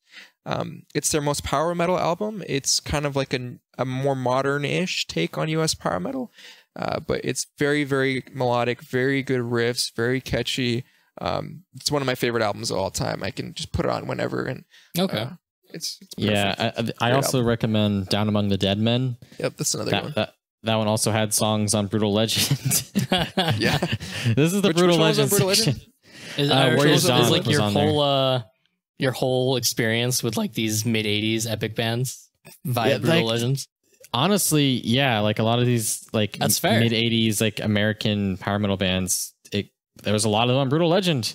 It's their most power metal album. It's kind of like a more modern-ish take on US power metal. But it's very, very melodic, very good riffs, very catchy. It's one of my favorite albums of all time. I can just put it on whenever. And okay. It's yeah. I also recommend Down Among the Dead Men. Yep, that's another one. That one also had songs on Brutal Legend. Yeah, this is the Brutal Legend Brutal section. Is like your whole experience with like these mid-'80s epic bands via Brutal Legends? Honestly, yeah, like a lot of these like that's fair. Mid-'80s like American power metal bands, there was a lot of them on Brutal Legend,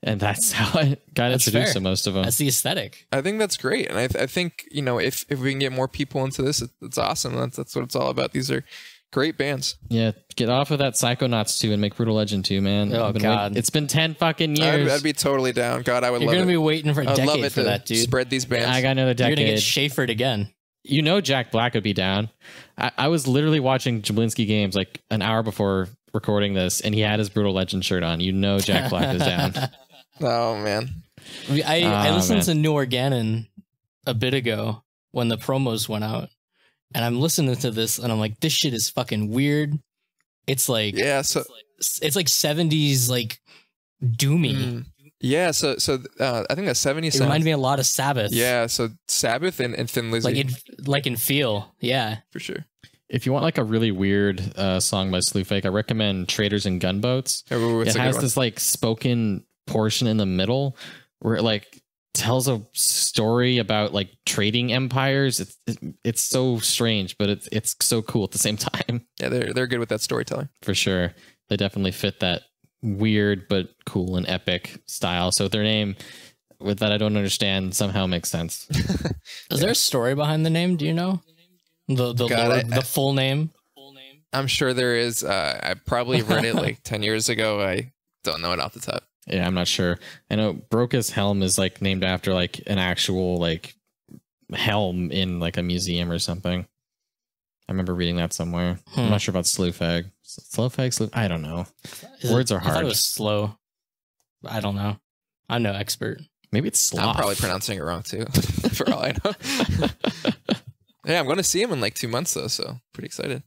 and that's how I got introduced to most of them. That's the aesthetic. I think that's great, and I think, you know, if we can get more people into this, it's awesome. That's what it's all about. These are great bands. Yeah, get off of that Psychonauts 2 and make Brutal Legend 2, man. Oh God, it's been 10 fucking years. I'd be totally down. God, I would love it. You're gonna be waiting for a decade for that, dude. Spread these bands. I got another decade. You're gonna get Schaefered again. You know, Jack Black would be down. I was literally watching Jablinski Games like an hour before recording this, and he had his Brutal Legend shirt on. You know, Jack Black is down. Oh man, I listened to New Organon a bit ago when the promos went out, and I'm listening to this, and I'm like, this shit is fucking weird. It's like it's like 70s like doomy. Yeah, so I think that's 70s. It reminded me a lot of Sabbath. Yeah, so Sabbath and Thin Lizzy. Like in feel, yeah. For sure. If you want like a really weird song by Slewfake, I recommend Traders and Gunboats. It has this like spoken portion in the middle where it like tells a story about like trading empires. It's so strange, but it's so cool at the same time. Yeah, they're good with that storytelling. For sure. They definitely fit that weird but cool and epic style. So their name, with that I don't understand, somehow makes sense. Is there a story behind the name? Do you know the full name? I'm sure there is. I probably read it like 10 years ago. I don't know it off the top. Yeah, I'm not sure. I know Brokus Helm is like named after like an actual like helm in like a museum or something. I remember reading that somewhere. I'm not sure about Slewfag. Slewfag? I don't know. Words are hard. I thought it was slow. I don't know. I'm no expert. Maybe it's sloth. I'm probably pronouncing it wrong too, for all I know. Yeah, I'm going to see him in like 2 months though, so pretty excited.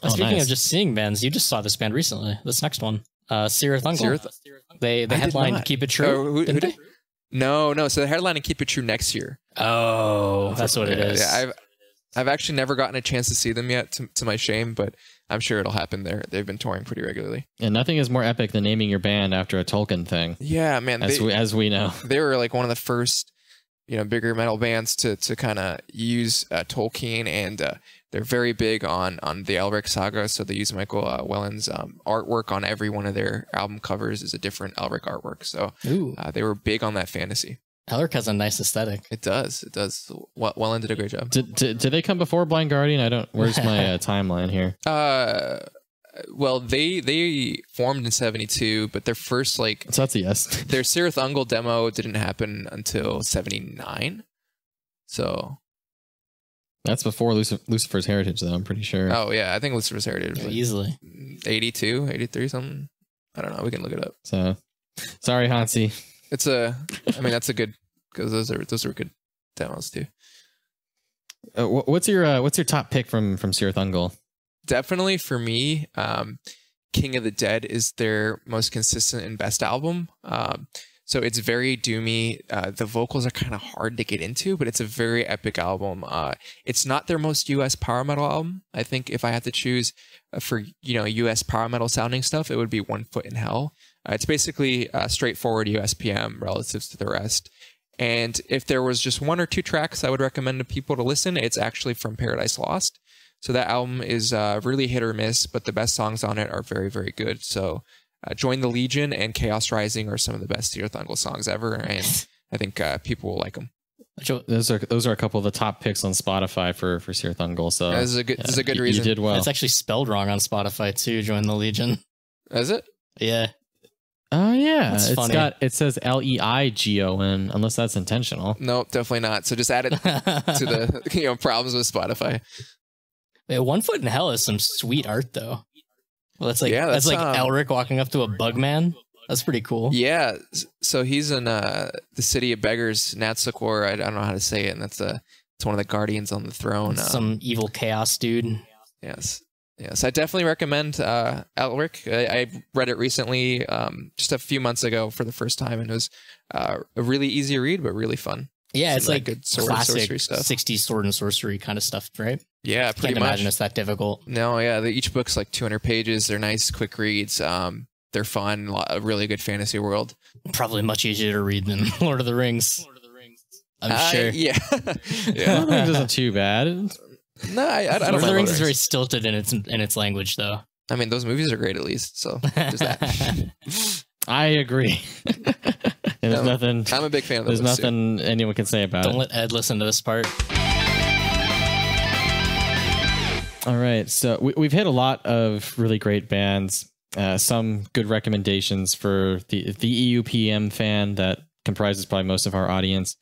Speaking of just seeing bands, you just saw this band recently. This next one, Cirith Ungol. They headlined Keep It True. Who did? No. So the headline and Keep It True next year. Oh, that's what it is. Yeah, I've actually never gotten a chance to see them yet, to my shame, but I'm sure it'll happen there. They've been touring pretty regularly. And nothing is more epic than naming your band after a Tolkien thing. Yeah, man. As we know. They were like one of the first, bigger metal bands to kind of use Tolkien, and they're very big on the Elric saga. So they use Michael Whelan's artwork on every one of their album covers is a different Elric artwork. So they were big on that fantasy. Elric has a nice aesthetic. It does. Whelan did a great job. Did they come before Blind Guardian? Where's my timeline here? Well, they formed in 72, but their first so that's a yes. Their Cirith Ungol demo didn't happen until 79. So that's before Lucifer's Heritage, though, I'm pretty sure. Oh yeah, I think Lucifer's Heritage was easily 82, 83, something. I don't know. We can look it up. So sorry, Hansi. That's a good, because those are good demos too. What's your top pick from Cirith Ungol? Definitely for me, King of the Dead is their most consistent and best album. So it's very doomy. The vocals are kind of hard to get into, but it's a very epic album. It's not their most US power metal album. I think if I had to choose for US power metal sounding stuff, it would be One Foot in Hell. It's basically straightforward USPM relative to the rest. And if there was just 1 or 2 tracks I would recommend to people to listen, it's actually from Paradise Lost. So that album is really hit or miss, but the best songs on it are very, very good. So Join the Legion and Chaos Rising are some of the best Thundersteel songs ever, and I think people will like them. Those are a couple of the top picks on Spotify for Thundersteel. So this is a good reason. You did well. It's actually spelled wrong on Spotify too. Join the Legion. Is it? Yeah. Oh yeah, That's funny. It says Leigon, unless that's intentional. No, definitely not. So just add it to the problems with Spotify. Wait, One Foot in Hell is some sweet art though. Well, that's like that's like Elric walking up to a bug man. That's pretty cool. Yeah, so he's in the City of Beggars, Natsukor. I don't know how to say it, and it's one of the Guardians on the Throne. Some evil chaos dude. Yes. I definitely recommend Elric. I read it recently, just a few months ago for the first time, and it was a really easy read, but really fun. Yeah, it's like good classic stuff. 60s sword and sorcery kind of stuff, right? Yeah, pretty Can't much. imagine it's that difficult. No, yeah, each book's like 200 pages. They're nice, quick reads. They're fun. A really good fantasy world. Probably much easier to read than Lord of the Rings. I'm sure. Yeah. Lord of the Rings isn't too bad. No, I don't Lord of know. the Rings is very stilted in its language, though. I mean, those movies are great at least. So just that. I agree. There's nothing. I'm a big fan of those. There's nothing anyone can say about it. Don't let Ed listen to this part. All right, so we've hit a lot of really great bands. Some good recommendations for the EUPM fan that comprises probably most of our audience,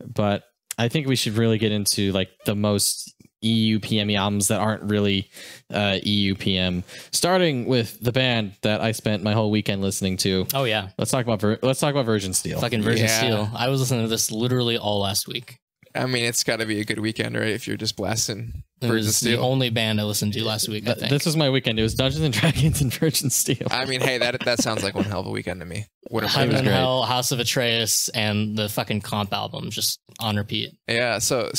but I think we should really get into like the most EUPM albums that aren't really EUPM. Starting with the band that I spent my whole weekend listening to. Oh yeah, let's talk about Virgin Steele. Fucking Virgin Steele. I was listening to this literally all last week. I mean, it's got to be a good weekend, right? If you're just blasting It Virgin was Steele. the only band I listened to last week, I think. This was my weekend. It was Dungeons and Dragons and Virgin Steele. I mean, hey, that sounds like one hell of a weekend to me. Heaven and Hell, House of Atreus, and the fucking comp album just on repeat. Yeah. So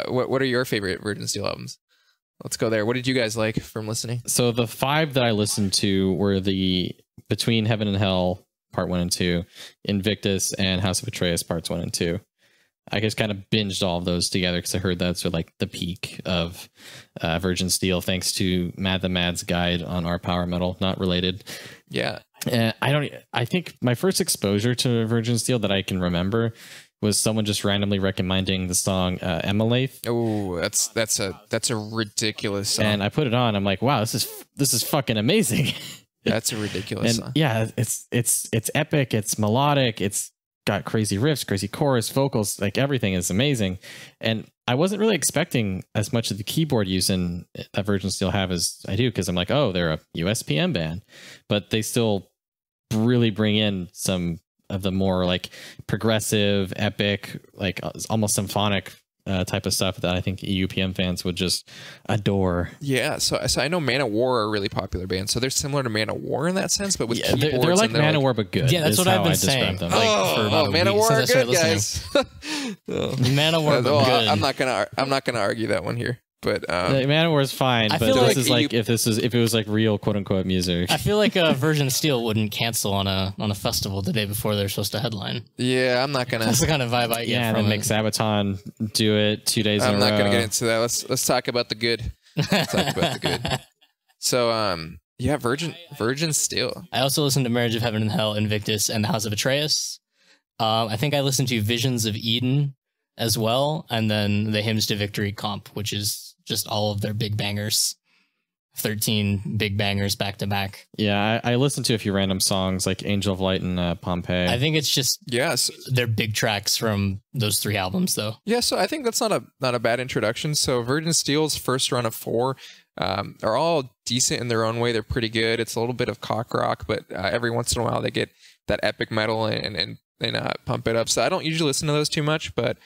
what are your favorite Virgin Steele albums? Let's go there. What did you guys like from listening? So the 5 that I listened to were the Between Heaven and Hell Part 1 and 2, Invictus, and House of Atreus Parts 1 and 2. I just kind of binged all of those together because I heard that's sort of like the peak of Virgin Steele, thanks to Mad the Mad's guide on our power metal, not related. Yeah. I think my first exposure to Virgin Steele that I can remember was someone just randomly recommending the song Emalaith. Oh, that's a ridiculous song. And I put it on. I'm like, wow, this is fucking amazing. That's a ridiculous song. Yeah, it's epic. It's melodic. It's got crazy riffs, crazy chorus, vocals, like everything is amazing. And I wasn't really expecting as much of the keyboard use in that Virgin Steele have as I do, because I'm like, oh, they're a USPM band, but they still really bring in some of the more like progressive, epic, like almost symphonic type of stuff that I think EUPM fans would just adore. Yeah, so I know Man of War are a really popular band, so they're similar to Man of War in that sense, but with keyboards. They're like Man of War, but good. Yeah, that's what I've been saying. Them. Man of War are good, guys. Man of War, but good. I'm not gonna argue that one here. But Man of War is fine, but this is like if it was like real quote unquote music. I feel like Virgin Steele wouldn't cancel on a festival the day before they're supposed to headline. Yeah, I'm not gonna. That's the kind of vibe I get. Yeah, from and make Sabaton do it 2 days in a row. I'm not gonna get into that. Let's talk about the good. Let's talk about the good. So yeah, Virgin Steele. I also listened to Marriage of Heaven and Hell, Invictus, and the House of Atreus. I think I listened to Visions of Eden as well, and then the Hymns to Victory comp, which is just all of their big bangers. 13 big bangers back to back. Yeah, I listened to a few random songs like Angel of Light and Pompeii. I think it's just they're big tracks from those 3 albums, though. Yeah, so I think that's not a bad introduction. So Virgin Steele's first run of 4 are all decent in their own way. They're pretty good. It's a little bit of cock rock, but every once in a while they get that epic metal and pump it up. So I don't usually listen to those too much, but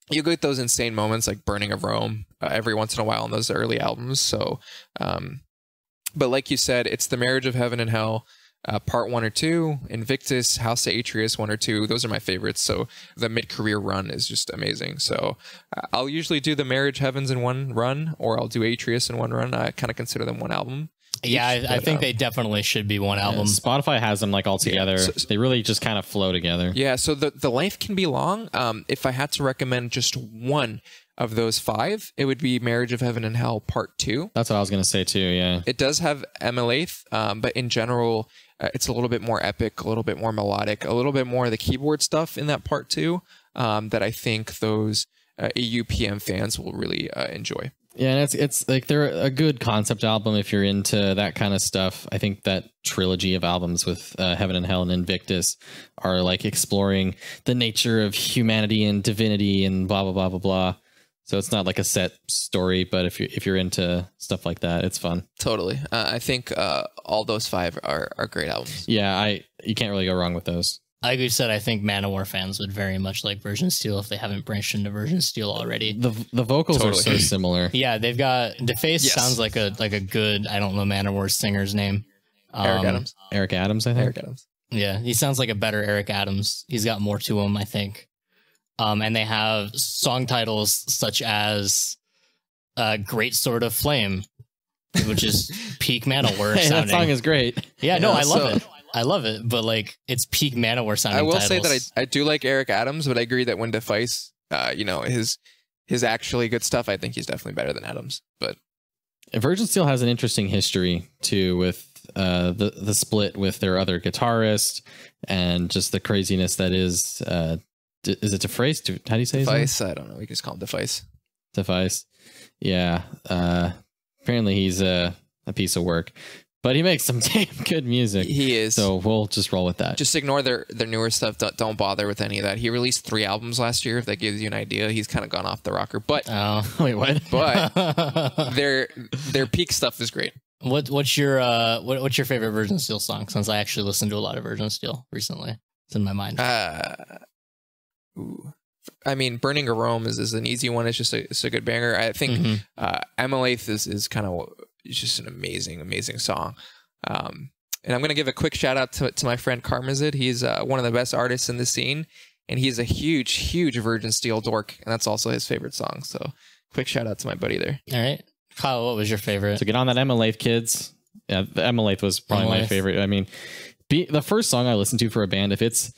you get those insane moments like Burning of Rome every once in a while in those early albums. So, but like you said, it's the Marriage of Heaven and Hell, Part 1 or 2, Invictus, House of Atreus 1 or 2. Those are my favorites. So the mid-career run is just amazing. So I'll usually do the Marriage Heavens in one run, or I'll do Atreus in one run. I kind of consider them one album. Yeah, I think they definitely should be one album. Spotify has them like all together. So they really just kind of flow together. Yeah, so the length can be long. If I had to recommend just one of those 5, it would be Marriage of Heaven and Hell Part 2. That's what I was going to say too, yeah. It does have Emelaith, but in general, it's a little bit more epic, a little bit more melodic, a little bit more of the keyboard stuff in that Part 2 that I think those EUPM fans will really enjoy. Yeah, and it's like they're a good concept album if you're into that kind of stuff. I think that trilogy of albums with Heaven and Hell and Invictus are like exploring the nature of humanity and divinity and blah blah blah blah blah. So it's not like a set story, but if you're into stuff like that, it's fun. Totally. I think all those 5 are great albums. Yeah, you can't really go wrong with those. Like we said, I think Manowar fans would very much like Virgin Steel if they haven't branched into Virgin Steel already. The vocals are so similar. Yeah, they've got DeFace sounds like a good, I don't know Manowar's singer's name. Eric Adams. Eric Adams, I think. Eric Adams. Yeah, he sounds like a better Eric Adams. He's got more to him, I think. And they have song titles such as Great Sword of Flame, which is peak Manowar Hey, sounding. that song is great. Yeah, no, I love it. I love it, but like it's peak Manowar sounding. I will titles. say that I do like Eric Adams, but I agree that when DeFace, his actually good stuff, I think he's definitely better than Adams. But Virgin Steel has an interesting history too with the split with their other guitarist and just the craziness that is it DeFace? How do you say his name? DeFace, I don't know. We just call him DeFace. DeFace. Yeah. Apparently he's a piece of work. But he makes some damn good music. He is. So we'll just roll with that. Just ignore their newer stuff. Don't bother with any of that. He released 3 albums last year, if that gives you an idea. He's kind of gone off the rocker. But wait, what? But their peak stuff is great. What's your favorite Virgin Steel song? Since I actually listened to a lot of Virgin Steel recently. It's in my mind. I mean, Burning a Rome is an easy one. It's just a good banger. I think Emelaith is kind of just an amazing song. And I'm going to give a quick shout out to my friend Karmazid. He's one of the best artists in the scene, and he's a huge Virgin Steel dork, and that's also his favorite song. So quick shout out to my buddy there. All right. Kyle, what was your favorite? So get on that Emelaith, kids. Yeah, the Emelaith was probably my favorite. I mean, the first song I listened to for a band, if it's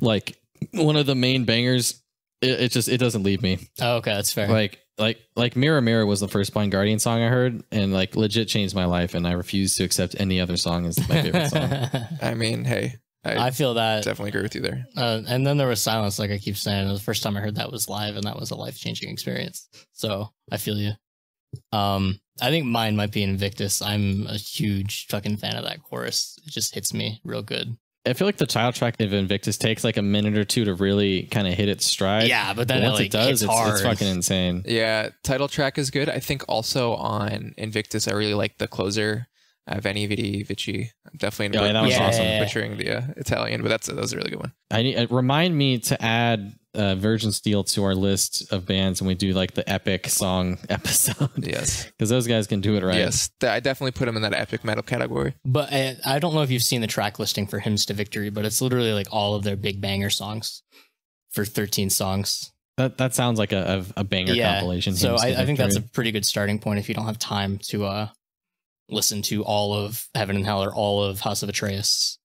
like one of the main bangers, it doesn't leave me. Oh, okay, that's fair. Like Mirror Mirror was the first Blind Guardian song I heard, and like legit changed my life, and I refuse to accept any other song as my favorite song. I mean, hey, I feel that definitely agree with you there. And then there was Silence, like I keep saying. The first time I heard that was live, and that was a life-changing experience. So I feel you. I think mine might be Invictus. I'm a huge fucking fan of that chorus. It just hits me real good. I feel like the title track of Invictus takes like a minute or two to really kind of hit its stride. Yeah, but then once it does, it's fucking insane. Yeah, title track is good. I think also on Invictus, I really like the closer, Veni Vidi Vici. I'm definitely that was awesome. Butchering the Italian, but that was a really good one. Remind me to add Virgin Steel to our list of bands when we do like the epic song episode. Yes, because those guys can do it right. Yes, I definitely put them in that epic metal category. But I don't know if you've seen the track listing for Hymns to Victory, but it's literally like all of their big banger songs for 13 songs. That sounds like a banger compilation. So I think that's a pretty good starting point if you don't have time to listen to all of Heaven and Hell or all of House of Atreus.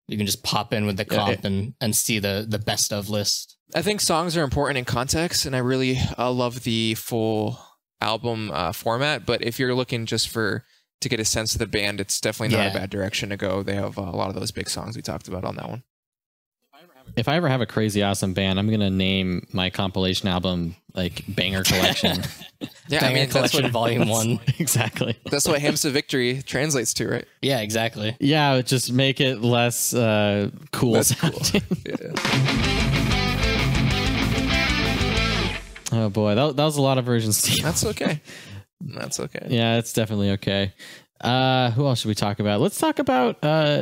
You can just pop in with the comp and see the best of list. I think songs are important in context, and I really love the full album format. But if you're looking just to get a sense of the band, it's definitely not a bad direction to go. They have a lot of those big songs we talked about on that one. If I ever have a crazy awesome band, I'm gonna name my compilation album like Banger Collection. Yeah, Banger Collection that's Volume 1. Exactly. That's what Hymns to Victory translates to, right? Yeah, exactly. Yeah, just make it less cool. Less cool. Yeah. Oh boy, that was a lot of Virgin Steel. That's okay. That's okay. Yeah, it's definitely okay. Who else should we talk about? Let's talk about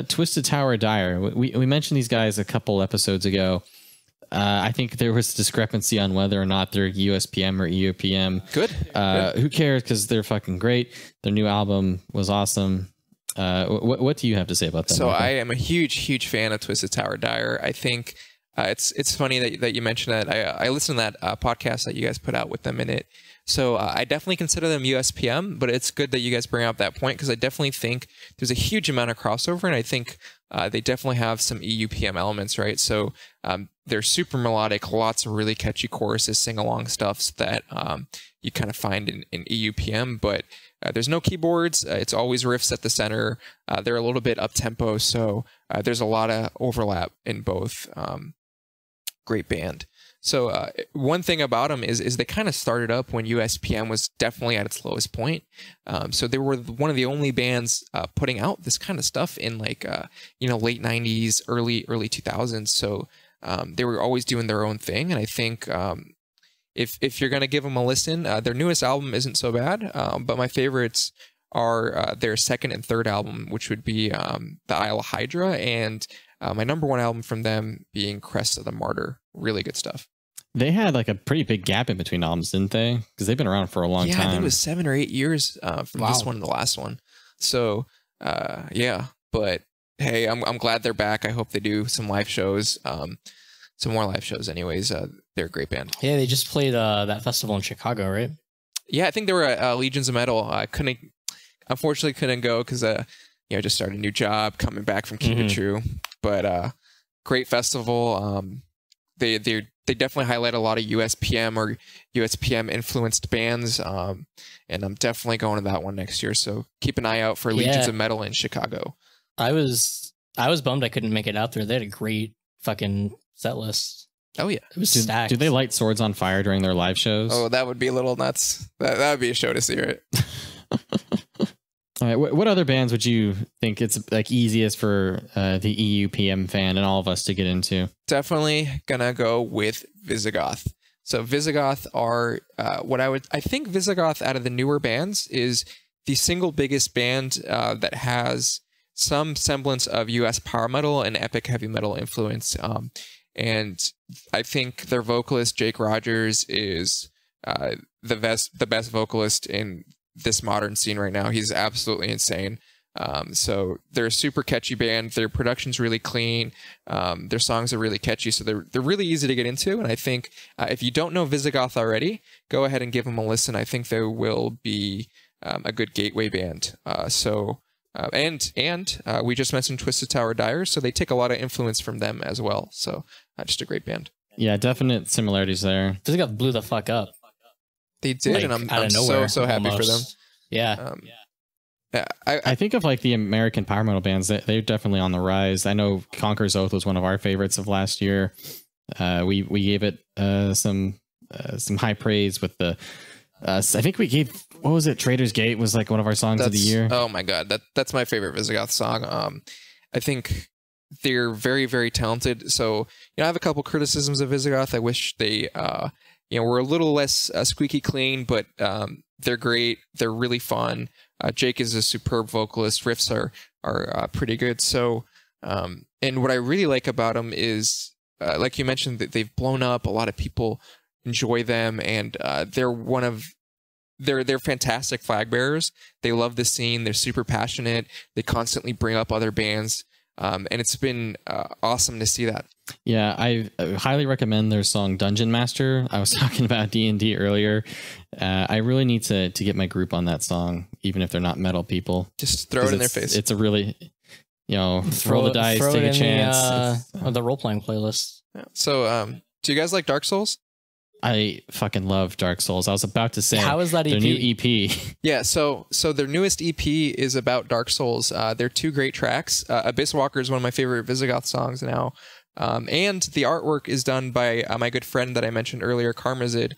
Twisted Tower Dire. We mentioned these guys a couple episodes ago. I think there was discrepancy on whether or not they're USPM or EUPM. Good. Who cares? Because they're fucking great. Their new album was awesome. What do you have to say about that? So Michael? I am a huge fan of Twisted Tower Dire. I think it's funny that you mentioned that. I listened to that podcast that you guys put out with them in it. So I definitely consider them USPM, but it's good that you guys bring up that point because I definitely think there's a huge amount of crossover, and I think they definitely have some EUPM elements, right? So they're super melodic, lots of really catchy choruses, sing-along stuffs that you kind of find in EUPM, but there's no keyboards. It's always riffs at the center. They're a little bit up-tempo, so there's a lot of overlap in both. Great band. So one thing about them is they kind of started up when USPM was definitely at its lowest point. So they were one of the only bands putting out this kind of stuff in like late 90s, early 2000s. So they were always doing their own thing, and I think if you're gonna give them a listen, their newest album isn't so bad. But my favorites are their second and third album, which would be the Isle of Hydra, and my number one album from them being Crest of the Martyr. Really good stuff. They had like a pretty big gap in between albums, didn't they? Because they've been around for a long time. Yeah, I think it was 7 or 8 years from this one to the last one. So yeah, but hey, I'm glad they're back. I hope they do some live shows, some more live shows. Anyways, they're a great band. Yeah, they just played that festival in Chicago, right? Yeah, I think they were at Legions of Metal. I unfortunately couldn't go because I just started a new job, coming back from Keep It True. But great festival. They definitely highlight a lot of USPM or USPM influenced bands, and I'm definitely going to that one next year. So keep an eye out for Legions of Metal in Chicago. I was bummed I couldn't make it out there. They had a great fucking set list. Oh yeah, it was stacked. Do they light swords on fire during their live shows? Oh, that would be a little nuts. That would be a show to see, right? All right, what other bands would you think it's like easiest for the EUPM fan and all of us to get into? Definitely gonna go with Visigoth. So Visigoth are I think Visigoth out of the newer bands is the single biggest band that has some semblance of US power metal and epic heavy metal influence. And I think their vocalist Jake Rogers is the best vocalist in this modern scene right now. He's absolutely insane. So they're a super catchy band. Their production's really clean. Their songs are really catchy. So they're really easy to get into. And I think if you don't know Visigoth already, go ahead and give them a listen. I think they will be a good gateway band. And we just mentioned Twisted Tower Dire, so they take a lot of influence from them as well. So just a great band. Yeah, definite similarities there. Visigoth blew the fuck up. They did, and I'm so happy for them. Yeah. I think of like the American power metal bands. They're definitely on the rise. I know Conqueror's Oath was one of our favorites of last year. We gave it some high praise with the. I think we gave, what was it? Trader's Gate was like one of our songs of the year. Oh my god, that's my favorite Visigoth song. I think they're very, very talented. So I have a couple criticisms of Visigoth. I wish they were a little less squeaky clean, but they're great. They're really fun. Jake is a superb vocalist. Riffs are pretty good. So and what I really like about them is like you mentioned, that they've blown up. A lot of people enjoy them, and they're fantastic flag bearers. They love the scene. They're super passionate. They constantly bring up other bands, and it's been awesome to see that. Yeah, I highly recommend their song Dungeon Master. I was talking about D&D earlier. I really need to get my group on that song, even if they're not metal people. Just throw it in their face. It's a really, roll the dice, take a chance. The role-playing playlist. Yeah. So do you guys like Dark Souls? I fucking love Dark Souls. I was about to say, how is that EP? Their new EP. Yeah, so their newest EP is about Dark Souls. They're 2 great tracks. Abyss Walker is one of my favorite Visigoth songs now. And the artwork is done by my good friend that I mentioned earlier, Karmazid.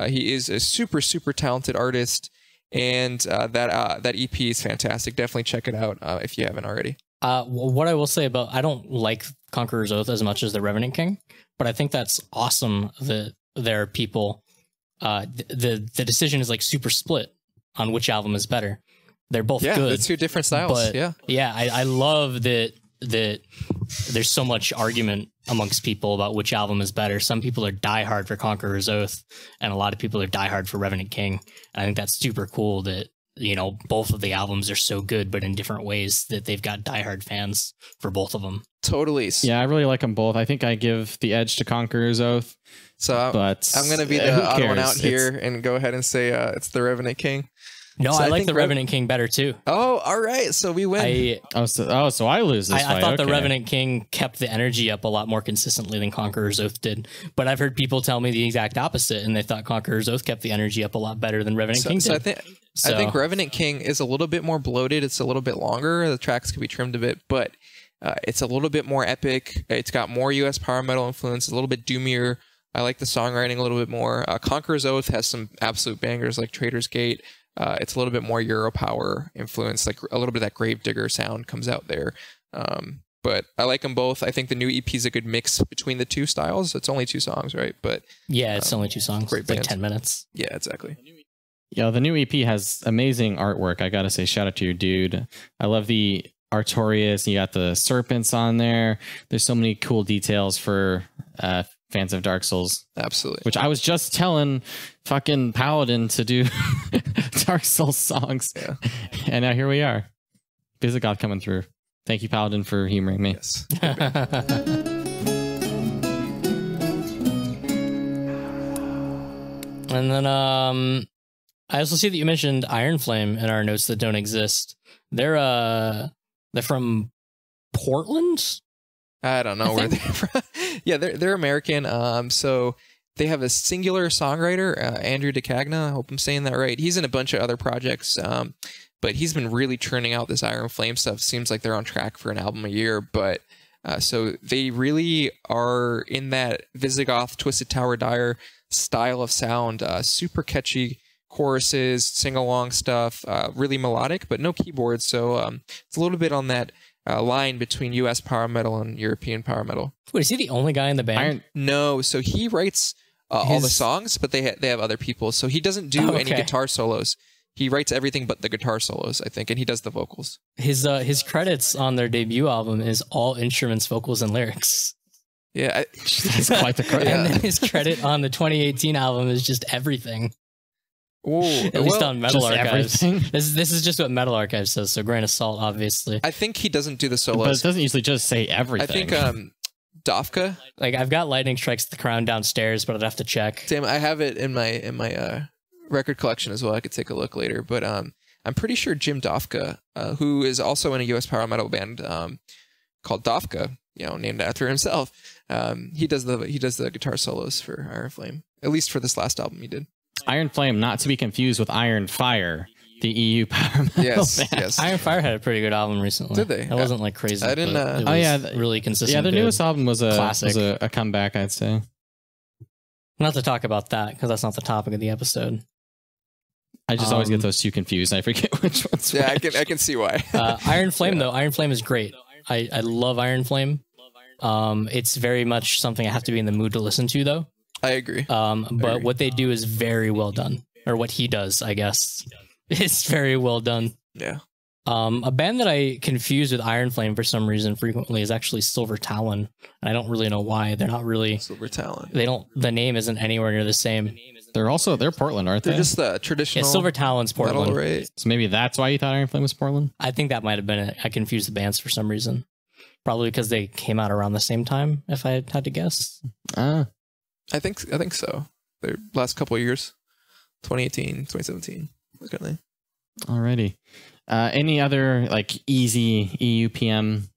He is a super, super talented artist, and that EP is fantastic. Definitely check it out if you haven't already. What I will say about, I don't like Conqueror's Oath as much as the Revenant King, but I think that's awesome that there are people. The decision is like super split on which album is better. They're both good. Yeah, 2 different styles. But I love that there's so much argument amongst people about which album is better. Some people are diehard for Conqueror's Oath, and a lot of people are diehard for Revenant King. And I think that's super cool that both of the albums are so good, but in different ways, that they've got diehard fans for both of them. Totally. Yeah, I really like them both. I think I give the edge to Conqueror's Oath. So I'm going to be the odd one out here and go ahead and say it's the Revenant King. No, So I like the Revenant King better too. Oh, all right. So we win. So I lose this fight. I thought the Revenant King kept the energy up a lot more consistently than Conqueror's Oath did. But I've heard people tell me the exact opposite, and they thought Conqueror's Oath kept the energy up a lot better than Revenant King did. I think Revenant King is a little bit more bloated. It's a little bit longer. The tracks could be trimmed a bit, but it's a little bit more epic. It's got more US power metal influence, a little bit doomier. I like the songwriting a little bit more. Conqueror's Oath has some absolute bangers like Trader's Gate. It's a little bit more Euro power influence, like a little bit of that Gravedigger sound comes out there. But I like them both. I think the new EP is a good mix between the two styles. It's only 2 songs, right? But yeah, it's only 2 songs. Great it's like bands. 10 minutes. Yeah, exactly. Yeah, the new EP has amazing artwork. I gotta say, shout out to your dude. I love the Artorias. You got the serpents on there. There's so many cool details for fans of Dark Souls. Absolutely. Which I was just telling fucking Paladin to do Dark Souls songs. Yeah. And now here we are. Visigoth coming through. Thank you, Paladin, for humoring me. Yes. And then I also see that you mentioned Ironflame in our notes that don't exist. They're from Portland? I don't know where they're from. Yeah, they're American. So they have a singular songwriter, Andrew DeCagna. I hope I'm saying that right. He's in a bunch of other projects, but he's been really churning out this Ironflame stuff. Seems like they're on track for an album a year. But so they really are in that Visigoth, Twisted Tower Dire style of sound. Super catchy choruses, sing-along stuff, really melodic, but no keyboards. So it's a little bit on that line between US power metal and European power metal. Wait, is he the only guy in the band? No, so he writes all the songs, but they have other people. So he doesn't do any guitar solos. He writes everything but the guitar solos, I think, and he does the vocals. His credits on their debut album is all instruments, vocals, and lyrics. Yeah, that's quite the credit. And then his credit on the 2018 album is just everything. Whoa, At least on Metal Archives. Everything? This is just what Metal Archives says, so grain of salt, obviously. I think he doesn't do the solos. But it doesn't usually just say everything. I think Dafka. Like, I've got Lightning Strikes the Crown downstairs, but I'd have to check. Damn, I have it in my record collection as well. I could take a look later, but I'm pretty sure Jim Dafka, who is also in a US power metal band called Dafka, named after himself. He does the guitar solos for Ironflame. At least for this last album he did. Ironflame, not to be confused with Iron Fire, the EU power metal band. Yes. Iron Fire had a pretty good album recently. Did they? It wasn't like crazy. I didn't. But it was really consistent. Yeah, their good. newest album was Classic. a comeback, I'd say. Not to talk about that because that's not the topic of the episode. I just always get those two confused. I forget which one's Yeah, which. I can see why. Iron Flame though, Iron Flame is great. I love Iron Flame. It's very much something I have to be in the mood to listen to though. I agree. But what they do is very well done. Or what he does, I guess. It's very well done. Yeah. A band that I confuse with Ironflame for some reason frequently is actually Silver Talon. I don't really know why. They're not really Silver Talon. The name isn't anywhere near the same. They're Portland, aren't they? They're just the traditional. Yeah, Silver Talon's Portland. metal, right? So maybe that's why you thought Ironflame was Portland? I think that might have been it. I confused the bands for some reason. Probably because they came out around the same time, if I had to guess. Ah. I think so. Their last couple of years. 2018, 2017. That kind of thing. Alrighty. Any other like easy EUPM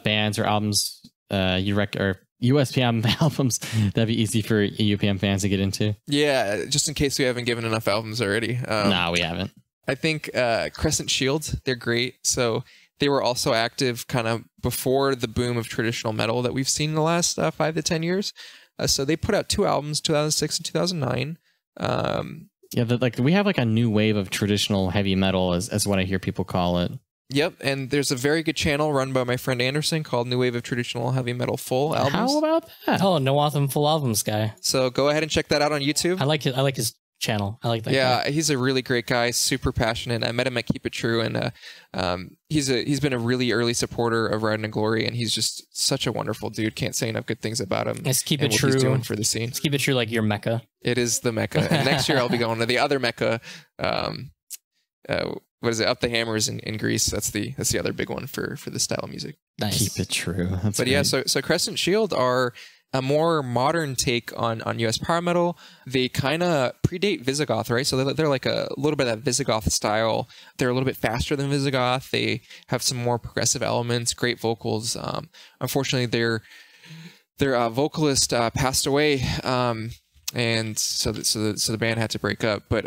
bands or albums or USPM albums that'd be easy for EUPM fans to get into? Yeah, just in case we haven't given enough albums already. No, we haven't. I think Crescent Shield, they're great. So they were also active kind of before the boom of traditional metal that we've seen in the last 5 to 10 years. So they put out 2 albums, 2006 and 2009. Yeah, we have like a new wave of traditional heavy metal, as what I hear people call it. Yep, and there's a very good channel run by my friend Anderson called New Wave of Traditional Heavy Metal Full Albums. How about that? Oh, No Anthem Full Albums guy. So go ahead and check that out on YouTube. I like his channel. I like that. Yeah, guy. he's a really great guy, super passionate. I met him at Keep It True, and he's been a really early supporter of Ride and Glory, and he's just such a wonderful dude. Can't say enough good things about him. Let's keep and it what true. He's doing for the scene. Let's keep it true, like your Mecca. It is the Mecca. And next year I'll be going to the other Mecca. What is it? Up the Hammers in Greece. That's the other big one for this style of music. Nice. Keep it true. That's But great. yeah, so Crescent Shield are a more modern take on US power metal. They kind of predate Visigoth, right? So they're like a little bit of that Visigoth style. They're a little bit faster than Visigoth. They have some more progressive elements, great vocals. Unfortunately, their vocalist passed away, and so the band had to break up. But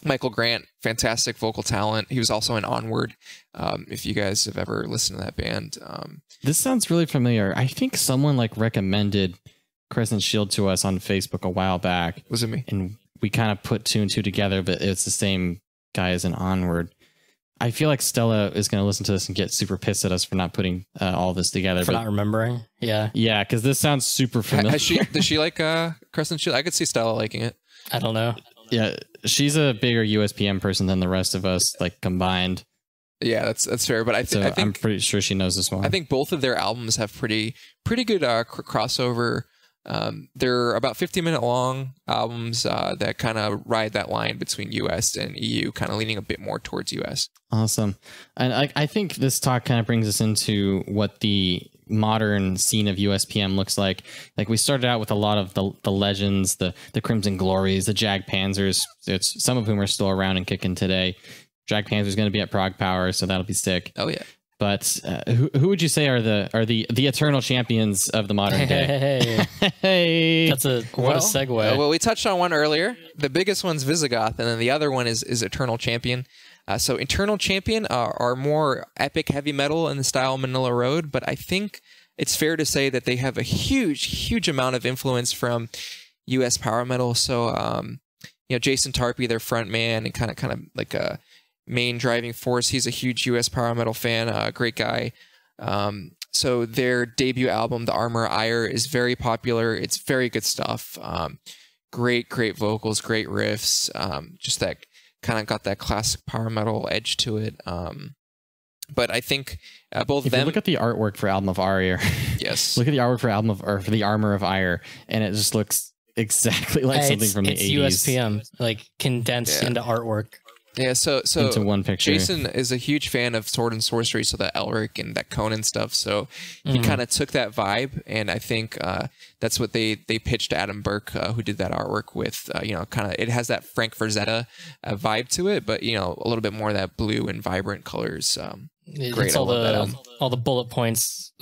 Michael Grant, fantastic vocal talent. He was also in Onward. If you guys have ever listened to that band, This sounds really familiar. I think someone like recommended Crescent Shield to us on Facebook a while back, was it me? and we kind of put two and two together, but it's the same guy as in Onward. I feel like Stella is going to listen to this and get super pissed at us for not putting all this together. For not remembering. Yeah. Yeah, because this sounds super familiar. Does she like Crescent Shield? I could see Stella liking it. I don't know. Yeah, she's a bigger USPM person than the rest of us, like combined. Yeah, that's fair. But I think I'm pretty sure she knows this one. I think both of their albums have pretty good crossover. They're about 50-minute long albums that kind of ride that line between US and EU, kind of leaning a bit more towards US. Awesome. And I think this talk kind of brings us into what the modern scene of USPM looks like. Like we started out with a lot of the legends, the Crimson Glories, the Jag Panzers, some of whom are still around and kicking today. Jag Panzer's going to be at Prague Power, so that'll be sick. Oh yeah. But who would you say are the eternal champions of the modern day? Hey, That's a segue. Well, we touched on one earlier. The biggest one's Visigoth, and then the other one is Eternal Champion. So Eternal Champion are more epic heavy metal in the style Manila Road, but I think it's fair to say that they have a huge amount of influence from US power metal. So Jason Tarpey, their front man, and kind of like a main driving force. He's a huge US power metal fan, great guy. So their debut album, The Armor of Ire, is very popular. It's very good stuff. Great vocals, great riffs. Just that kind of got that classic power metal edge to it. But I think both if them. you look at the artwork for Album of Ire, yes. Look at the artwork for the Armor of Ire, and it just looks exactly like something from the 80s. It's USPM, like condensed into artwork. Yeah, so into one picture. Jason is a huge fan of sword and sorcery, so that Elric and that Conan stuff. So he kind of took that vibe, and I think that's what they pitched to Adam Burke, who did that artwork with. Kind of it has that Frank Frazetta vibe to it, but a little bit more of that blue and vibrant colors. Great, It's all the bullet points.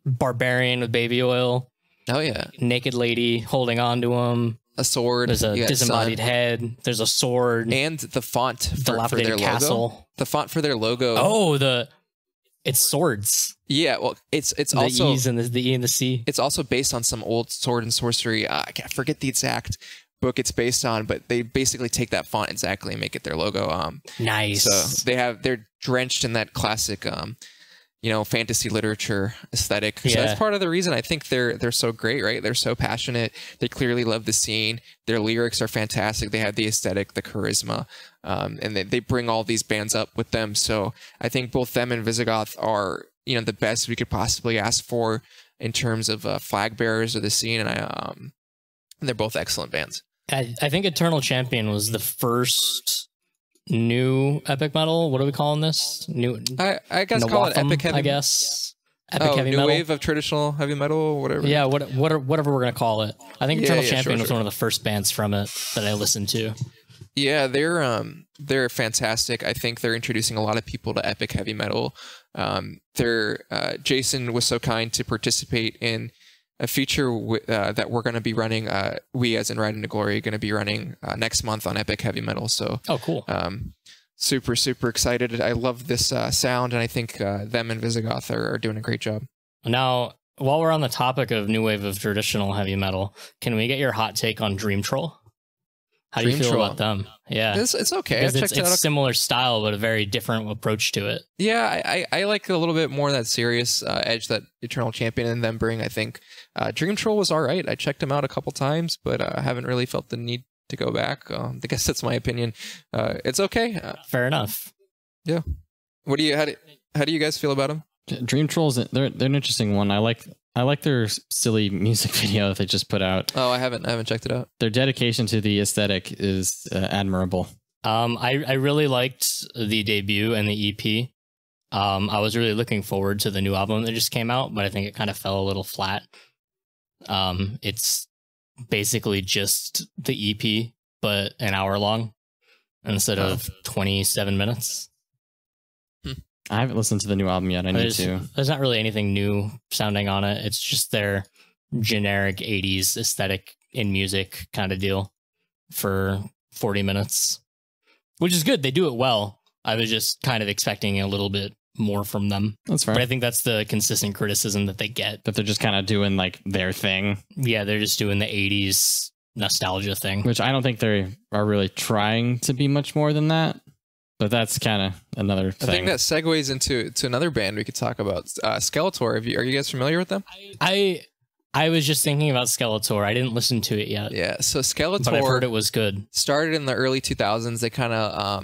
Barbarian with baby oil. Oh yeah, naked lady holding on to him. A sword. There's a disembodied head. There's a sword. And the font for their castle. logo. The font for their logo. Oh, it's swords. Yeah, well, it's The also E's and the E and the C. It's also based on some old sword and sorcery. I forget the exact book it's based on, but they basically take that font exactly and make it their logo. Nice. So they're drenched in that classic fantasy literature aesthetic. So that's part of the reason I think they're so great, right? They're so passionate. They clearly love the scene. Their lyrics are fantastic. They have the aesthetic, the charisma, and they bring all these bands up with them. So I think both them and Visigoth are the best we could possibly ask for in terms of flag bearers of the scene, and they're both excellent bands. I think Eternal Champion was the first new epic metal. What are we calling this? New. I guess call it epic heavy. I guess epic heavy new metal. wave of traditional heavy metal, whatever. Yeah, whatever we're gonna call it. I think Eternal Champion was sure. one of the first bands from it that I listened to. Yeah, they're fantastic. I think they're introducing a lot of people to epic heavy metal. Jason was so kind to participate in a feature that we're going to be running. We, as in Ride into Glory, are going to be running next month on epic heavy metal. So, cool. Super excited. I love this sound, and I think them and Visigoth are doing a great job. Now, while we're on the topic of new wave of traditional heavy metal, can we get your hot take on Dream Troll? How do you feel about them? Yeah, it's okay. Because it's similar style, but a very different approach to it. Yeah, I like a little bit more of that serious edge that Eternal Champion and them bring. I think Dream Troll was all right. I checked them out a couple times, but I haven't really felt the need to go back. I guess that's my opinion. It's okay. Fair enough. Yeah. How do you guys feel about them? Dream Trolls, they're an interesting one. I like their silly music video that they just put out. Oh, I haven't checked it out. Their dedication to the aesthetic is admirable. I really liked the debut and the EP. I was really looking forward to the new album that just came out, but I think it kind of fell a little flat. It's basically just the EP, but an hour long instead of 27 minutes. I haven't listened to the new album yet. I need to. There's not really anything new sounding on it. It's just their generic 80s aesthetic in music kind of deal for 40 minutes, which is good. They do it well. I was just kind of expecting a little bit more from them. That's fair. But I think that's the consistent criticism that they get. That they're just kind of doing like their thing. Yeah, they're just doing the 80s nostalgia thing. Which I don't think they are really trying to be much more than that. But that's kind of another thing. I think that segues into another band we could talk about, Skeletor. Are you guys familiar with them? I was just thinking about Skeletor. I didn't listen to it yet. Yeah, so Skeletor, but I've heard it was good. Started in the early 2000s. They kind of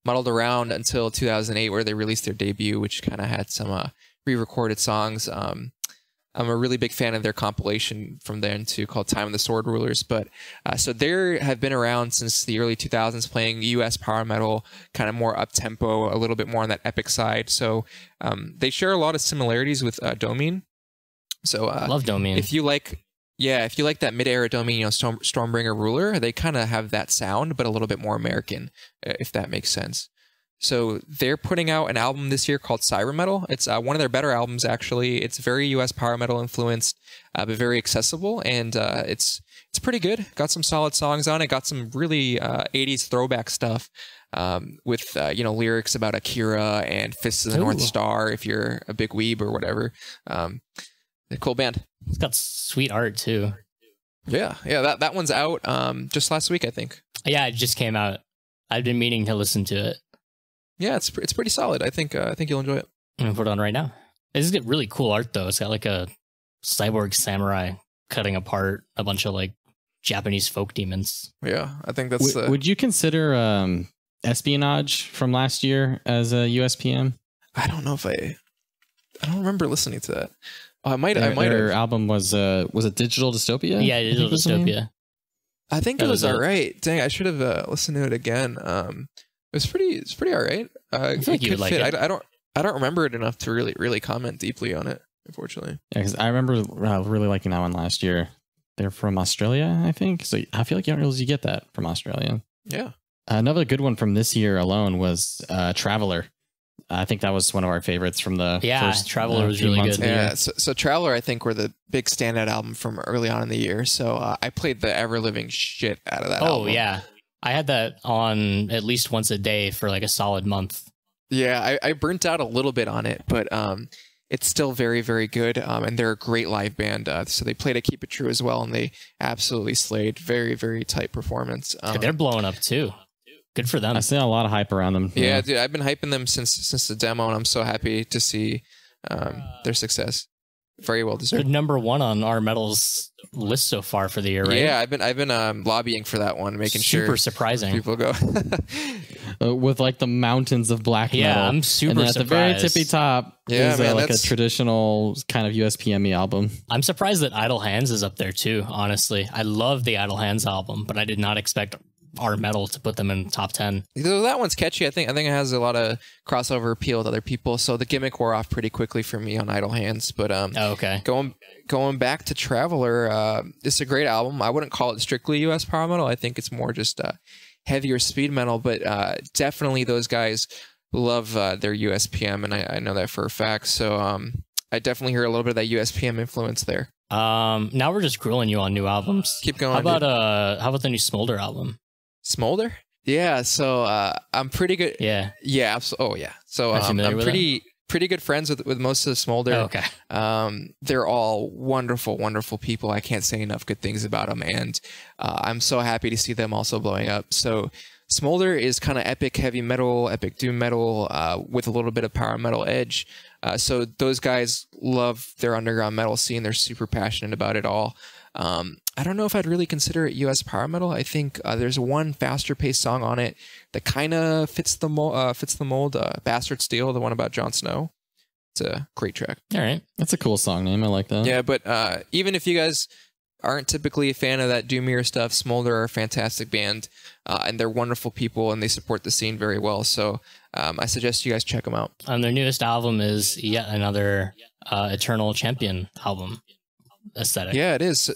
muddled around until 2008, where they released their debut, which kind of had some re-recorded songs. I'm a really big fan of their compilation from then too, called Time of the Sword Rulers. But so they have been around since the early 2000s, playing US power metal, kind of more up tempo, a little bit more on that epic side. So they share a lot of similarities with Domine. So love Domine. If you like that mid-era Domine, Stormbringer Ruler, they kind of have that sound, but a little bit more American, if that makes sense. So they're putting out an album this year called Siren Metal. It's one of their better albums, actually. It's very US power metal influenced, but very accessible, and it's pretty good. Got some solid songs on it. Got some really 80s throwback stuff with lyrics about Akira and Fists of the North Star, if you're a big weeb or whatever. A cool band. It's got sweet art too. Yeah. That one's out just last week, I think. Yeah, it just came out. I've been meaning to listen to it. Yeah, it's pretty solid. I think you'll enjoy it. I'm gonna put it on right now. It's got really cool art though. It's got like a cyborg samurai cutting apart a bunch of like Japanese folk demons. Yeah, I think that's. Would you consider Espionage from last year as a USPM? I don't know if I don't remember listening to that. Oh, I might. Their album was it Digital Dystopia? Yeah, Digital Dystopia. I think it was all right. Dang, I should have listened to it again. It's pretty all right. I think you would like it. I don't remember it enough to really comment deeply on it, unfortunately. Yeah, because I remember really liking that one last year. They're from Australia, I think. So I feel like you don't realize you get that from Australia. Yeah. Another good one from this year alone was Traveler. I think that was one of our favorites from the first Traveler was really good. Yeah, so Traveler, I think, were the big standout album from early on in the year. So I played the ever-living shit out of that album. Oh, yeah. I had that on at least once a day for like a solid month. Yeah, I burnt out a little bit on it, but it's still very, very good. And they're a great live band. So they played at Keep It True as well, and they absolutely slayed. Very, very tight performance. They're blowing up too. Good for them. I see a lot of hype around them. Yeah, dude, I've been hyping them since the demo, and I'm so happy to see their success. Very well deserved. Good number one on our metals list so far for the year, right? Yeah, I've been lobbying for that one, making super surprising. People go with like the mountains of black metal. Yeah, I'm super and at surprised. the very tippy top is man, like a traditional kind of USPM album. I'm surprised that Idle Hands is up there too. Honestly, I love the Idle Hands album, but I did not expect our metal to put them in top 10. That one's catchy. I think it has a lot of crossover appeal with other people. So the gimmick wore off pretty quickly for me on Idle Hands. But okay. Going back to Traveler, it's a great album. I wouldn't call it strictly US power metal. I think it's more just heavier speed metal. But definitely those guys love their USPM, and I know that for a fact. So I definitely hear a little bit of that USPM influence there. Now we're just grilling you on new albums. Keep going. How about the new Smolder album? Smolder? Yeah, so I'm pretty good. Yeah. Yeah. Oh, yeah. So I'm pretty good friends with most of the Smolder. Oh, okay. They're all wonderful, wonderful people. I can't say enough good things about them, and I'm so happy to see them also blowing up. So Smolder is kind of epic heavy metal, epic doom metal with a little bit of power metal edge. So those guys love their underground metal scene. They're super passionate about it all. I don't know if I'd really consider it US power metal. I think there's one faster paced song on it that kind of fits the mold. Bastard Steele, the one about Jon Snow. It's a great track. All right, that's a cool song name. I like that. Yeah, but even if you guys aren't typically a fan of that doomier stuff, Smolder are a fantastic band, and they're wonderful people, and they support the scene very well. So I suggest you guys check them out. And their newest album is yet another Eternal Champion album aesthetic. Yeah, it is.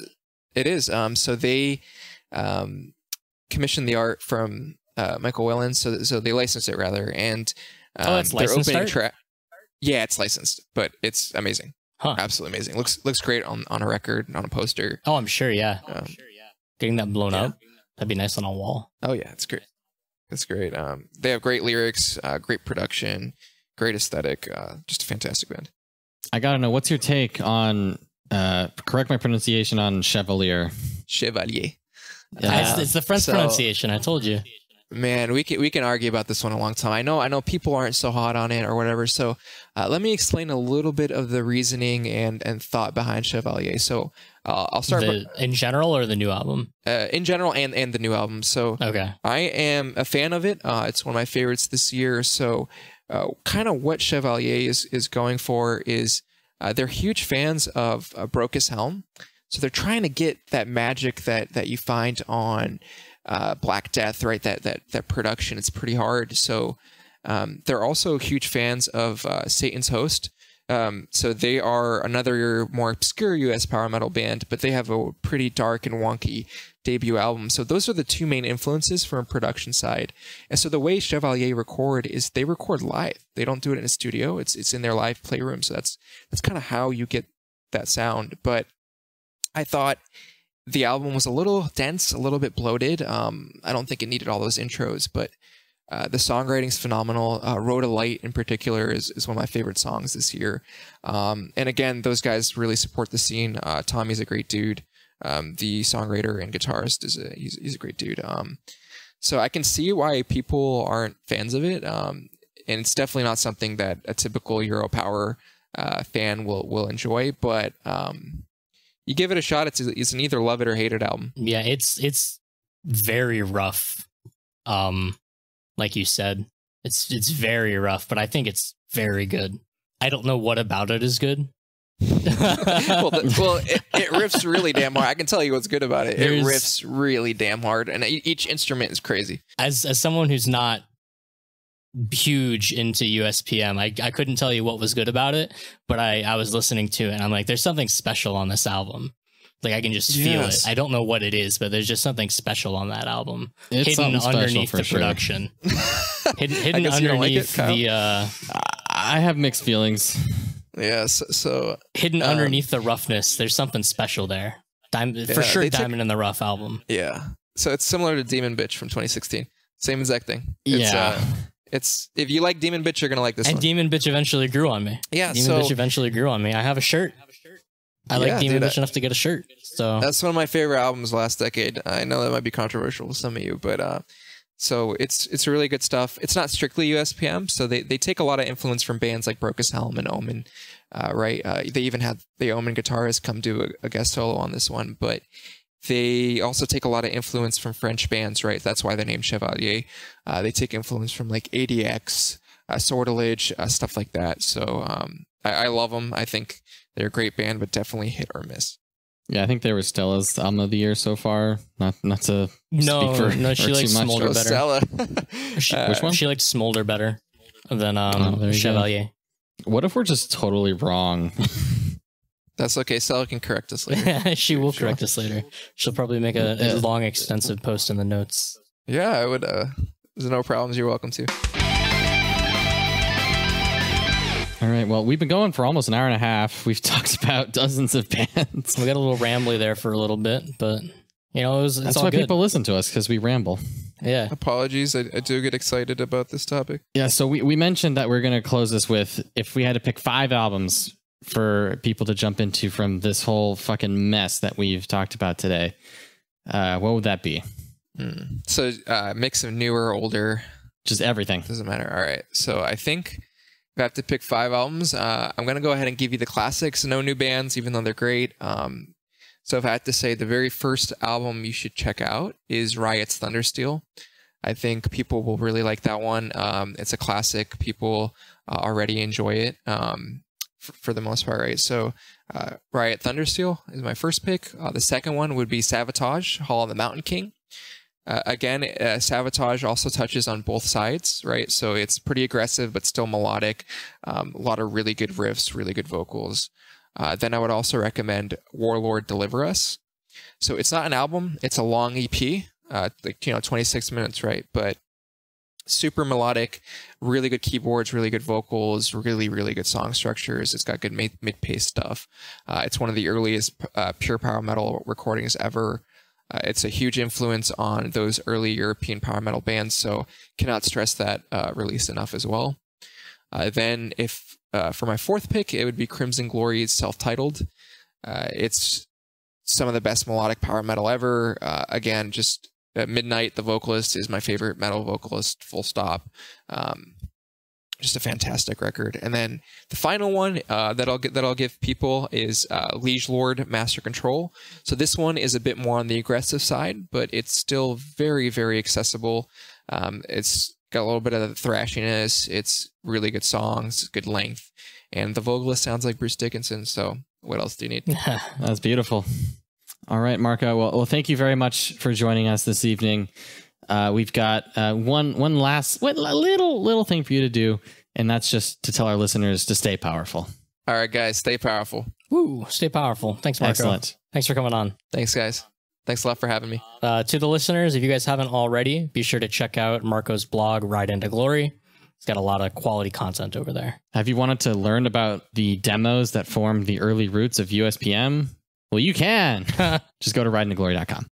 It is. So they commissioned the art from Michael Whelan, so they licensed it rather, and it's licensed opening art? track. Yeah, it's licensed, but it's amazing. Huh. Absolutely amazing. Looks great on a record, on a poster. Oh, I'm sure. Yeah. Getting that blown yeah. up, that'd be nice on a wall. Oh yeah, it's great. It's great. They have great lyrics, great production, great aesthetic. Just a fantastic band. I gotta know, what's your take on? Correct my pronunciation on Chevalier. Chevalier. It's the French pronunciation. I told you. Man, we can argue about this one a long time. I know people aren't so hot on it or whatever. So let me explain a little bit of the reasoning and thought behind Chevalier. So I'll start in general or the new album. In general and the new album. So okay, I am a fan of it. It's one of my favorites this year. So kind of what Chevalier is going for is they're huge fans of Brocus Helm. So they're trying to get that magic that you find on Black Death, right? That production, it's pretty hard. So they're also huge fans of Satan's Host. So they are another more obscure US power metal band, but they have a pretty dark and wonky debut album. So those are the two main influences from a production side. And so the way Chevalier record is they record live. They don't do it in a studio. It's in their live playroom. So that's kind of how you get that sound. But I thought the album was a little dense, a little bit bloated. I don't think it needed all those intros, but the songwriting's phenomenal. Road to Light in particular is one of my favorite songs this year. And again, those guys really support the scene. Tommy's a great dude. The songwriter and guitarist he's a great dude. So I can see why people aren't fans of it. And it's definitely not something that a typical Euro Power fan will enjoy, but you give it a shot. It's an either love it or hate it album. Yeah, it's very rough. Like you said, it's very rough, but I think it's very good. I don't know what about it is good. It riffs really damn hard. I can tell you what's good about it. It riffs really damn hard, and each instrument is crazy. As someone who's not huge into USPM, I couldn't tell you what was good about it, but I was listening to it and I'm like, there's something special on this album. Like I can just feel it. I don't know what it is, but there's just something special on that album. It's hidden underneath the production. hidden underneath the I have mixed feelings. Yes, so hidden underneath the roughness, there's something special there. For sure, Diamond in the Rough album. Yeah, so it's similar to Demon Bitch from 2016. Same exact thing. It's if you like Demon Bitch, you're gonna like this one. And Demon Bitch eventually grew on me. Yeah, Demon Bitch eventually grew on me. I have a shirt. I like Demon Bitch enough to get a shirt. So that's one of my favorite albums last decade. I know that might be controversial to some of you, but so it's really good stuff. It's not strictly USPM, so they take a lot of influence from bands like Brocus Helm and Omen, right? They even had the Omen guitarist come do a guest solo on this one, but they also take a lot of influence from French bands, right? That's why they're named Chevalier. They take influence from like ADX, Sortilege, stuff like that. So I love them. I think they're a great band, but definitely hit or miss. Yeah, I think they were Stella's album of the year so far. Not to no, speak for no, she likes Smolder better. Stella. Which one? She likes Smolder better than Chevalier. What if we're just totally wrong? That's okay. Stella can correct us later. She will correct us later. She'll probably make a long, extensive post in the notes. Yeah, I would. There's no problems. You're welcome to. All right. Well, we've been going for almost an hour and a half. We've talked about dozens of bands. We got a little rambly there for a little bit, but you know, it's that's all why good. People listen to us, because we ramble. Yeah. Apologies. I do get excited about this topic. Yeah. So we mentioned that we're going to close this with, if we had to pick 5 albums for people to jump into from this whole fucking mess that we've talked about today, what would that be? So mix of newer, older, just everything. Doesn't matter. All right. So I think if I have to pick 5 albums, I'm going to go ahead and give you the classics. No new bands, even though they're great. So if I had to say the very first album you should check out is Riot's Thundersteel. I think people will really like that one. It's a classic. People already enjoy it. for the most part, right? So Riot Thundersteel is my first pick. The second one would be Savatage, Hall of the Mountain King. Again, Savatage also touches on both sides, right? So it's pretty aggressive, but still melodic. A lot of really good riffs, really good vocals. Then I would also recommend Warlord Deliver Us. So it's not an album, it's a long EP, like, 26 minutes, right? But super melodic, really good keyboards, really good vocals, really, really good song structures. It's got good mid-pace stuff. It's one of the earliest pure power metal recordings ever. It's a huge influence on those early European power metal bands, so cannot stress that release enough as well. Then if for my fourth pick, it would be Crimson Glory's Self-Titled. It's some of the best melodic power metal ever. Again, just Midnight, the vocalist, is my favorite metal vocalist, full stop. Just a fantastic record. And then the final one that I'll give people is Liege Lord Master Control. So this one is a bit more on the aggressive side, but it's still very, very accessible. It's got a little bit of the thrashiness. It's really good songs, good length, and the vocalist sounds like Bruce Dickinson. So what else do you need? That's beautiful. All right, Marco. Well, thank you very much for joining us this evening. We've got one last little thing for you to do, and that's just to tell our listeners to stay powerful. All right, guys, stay powerful. Woo, stay powerful. Thanks, Marco. Excellent. Thanks for coming on. Thanks, guys. Thanks a lot for having me. To the listeners, if you guys haven't already, be sure to check out Marco's blog, Ride Into Glory. It's got a lot of quality content over there. Have you wanted to learn about the demos that formed the early roots of USPM? Well, you can. Just go to rideintoglory.com.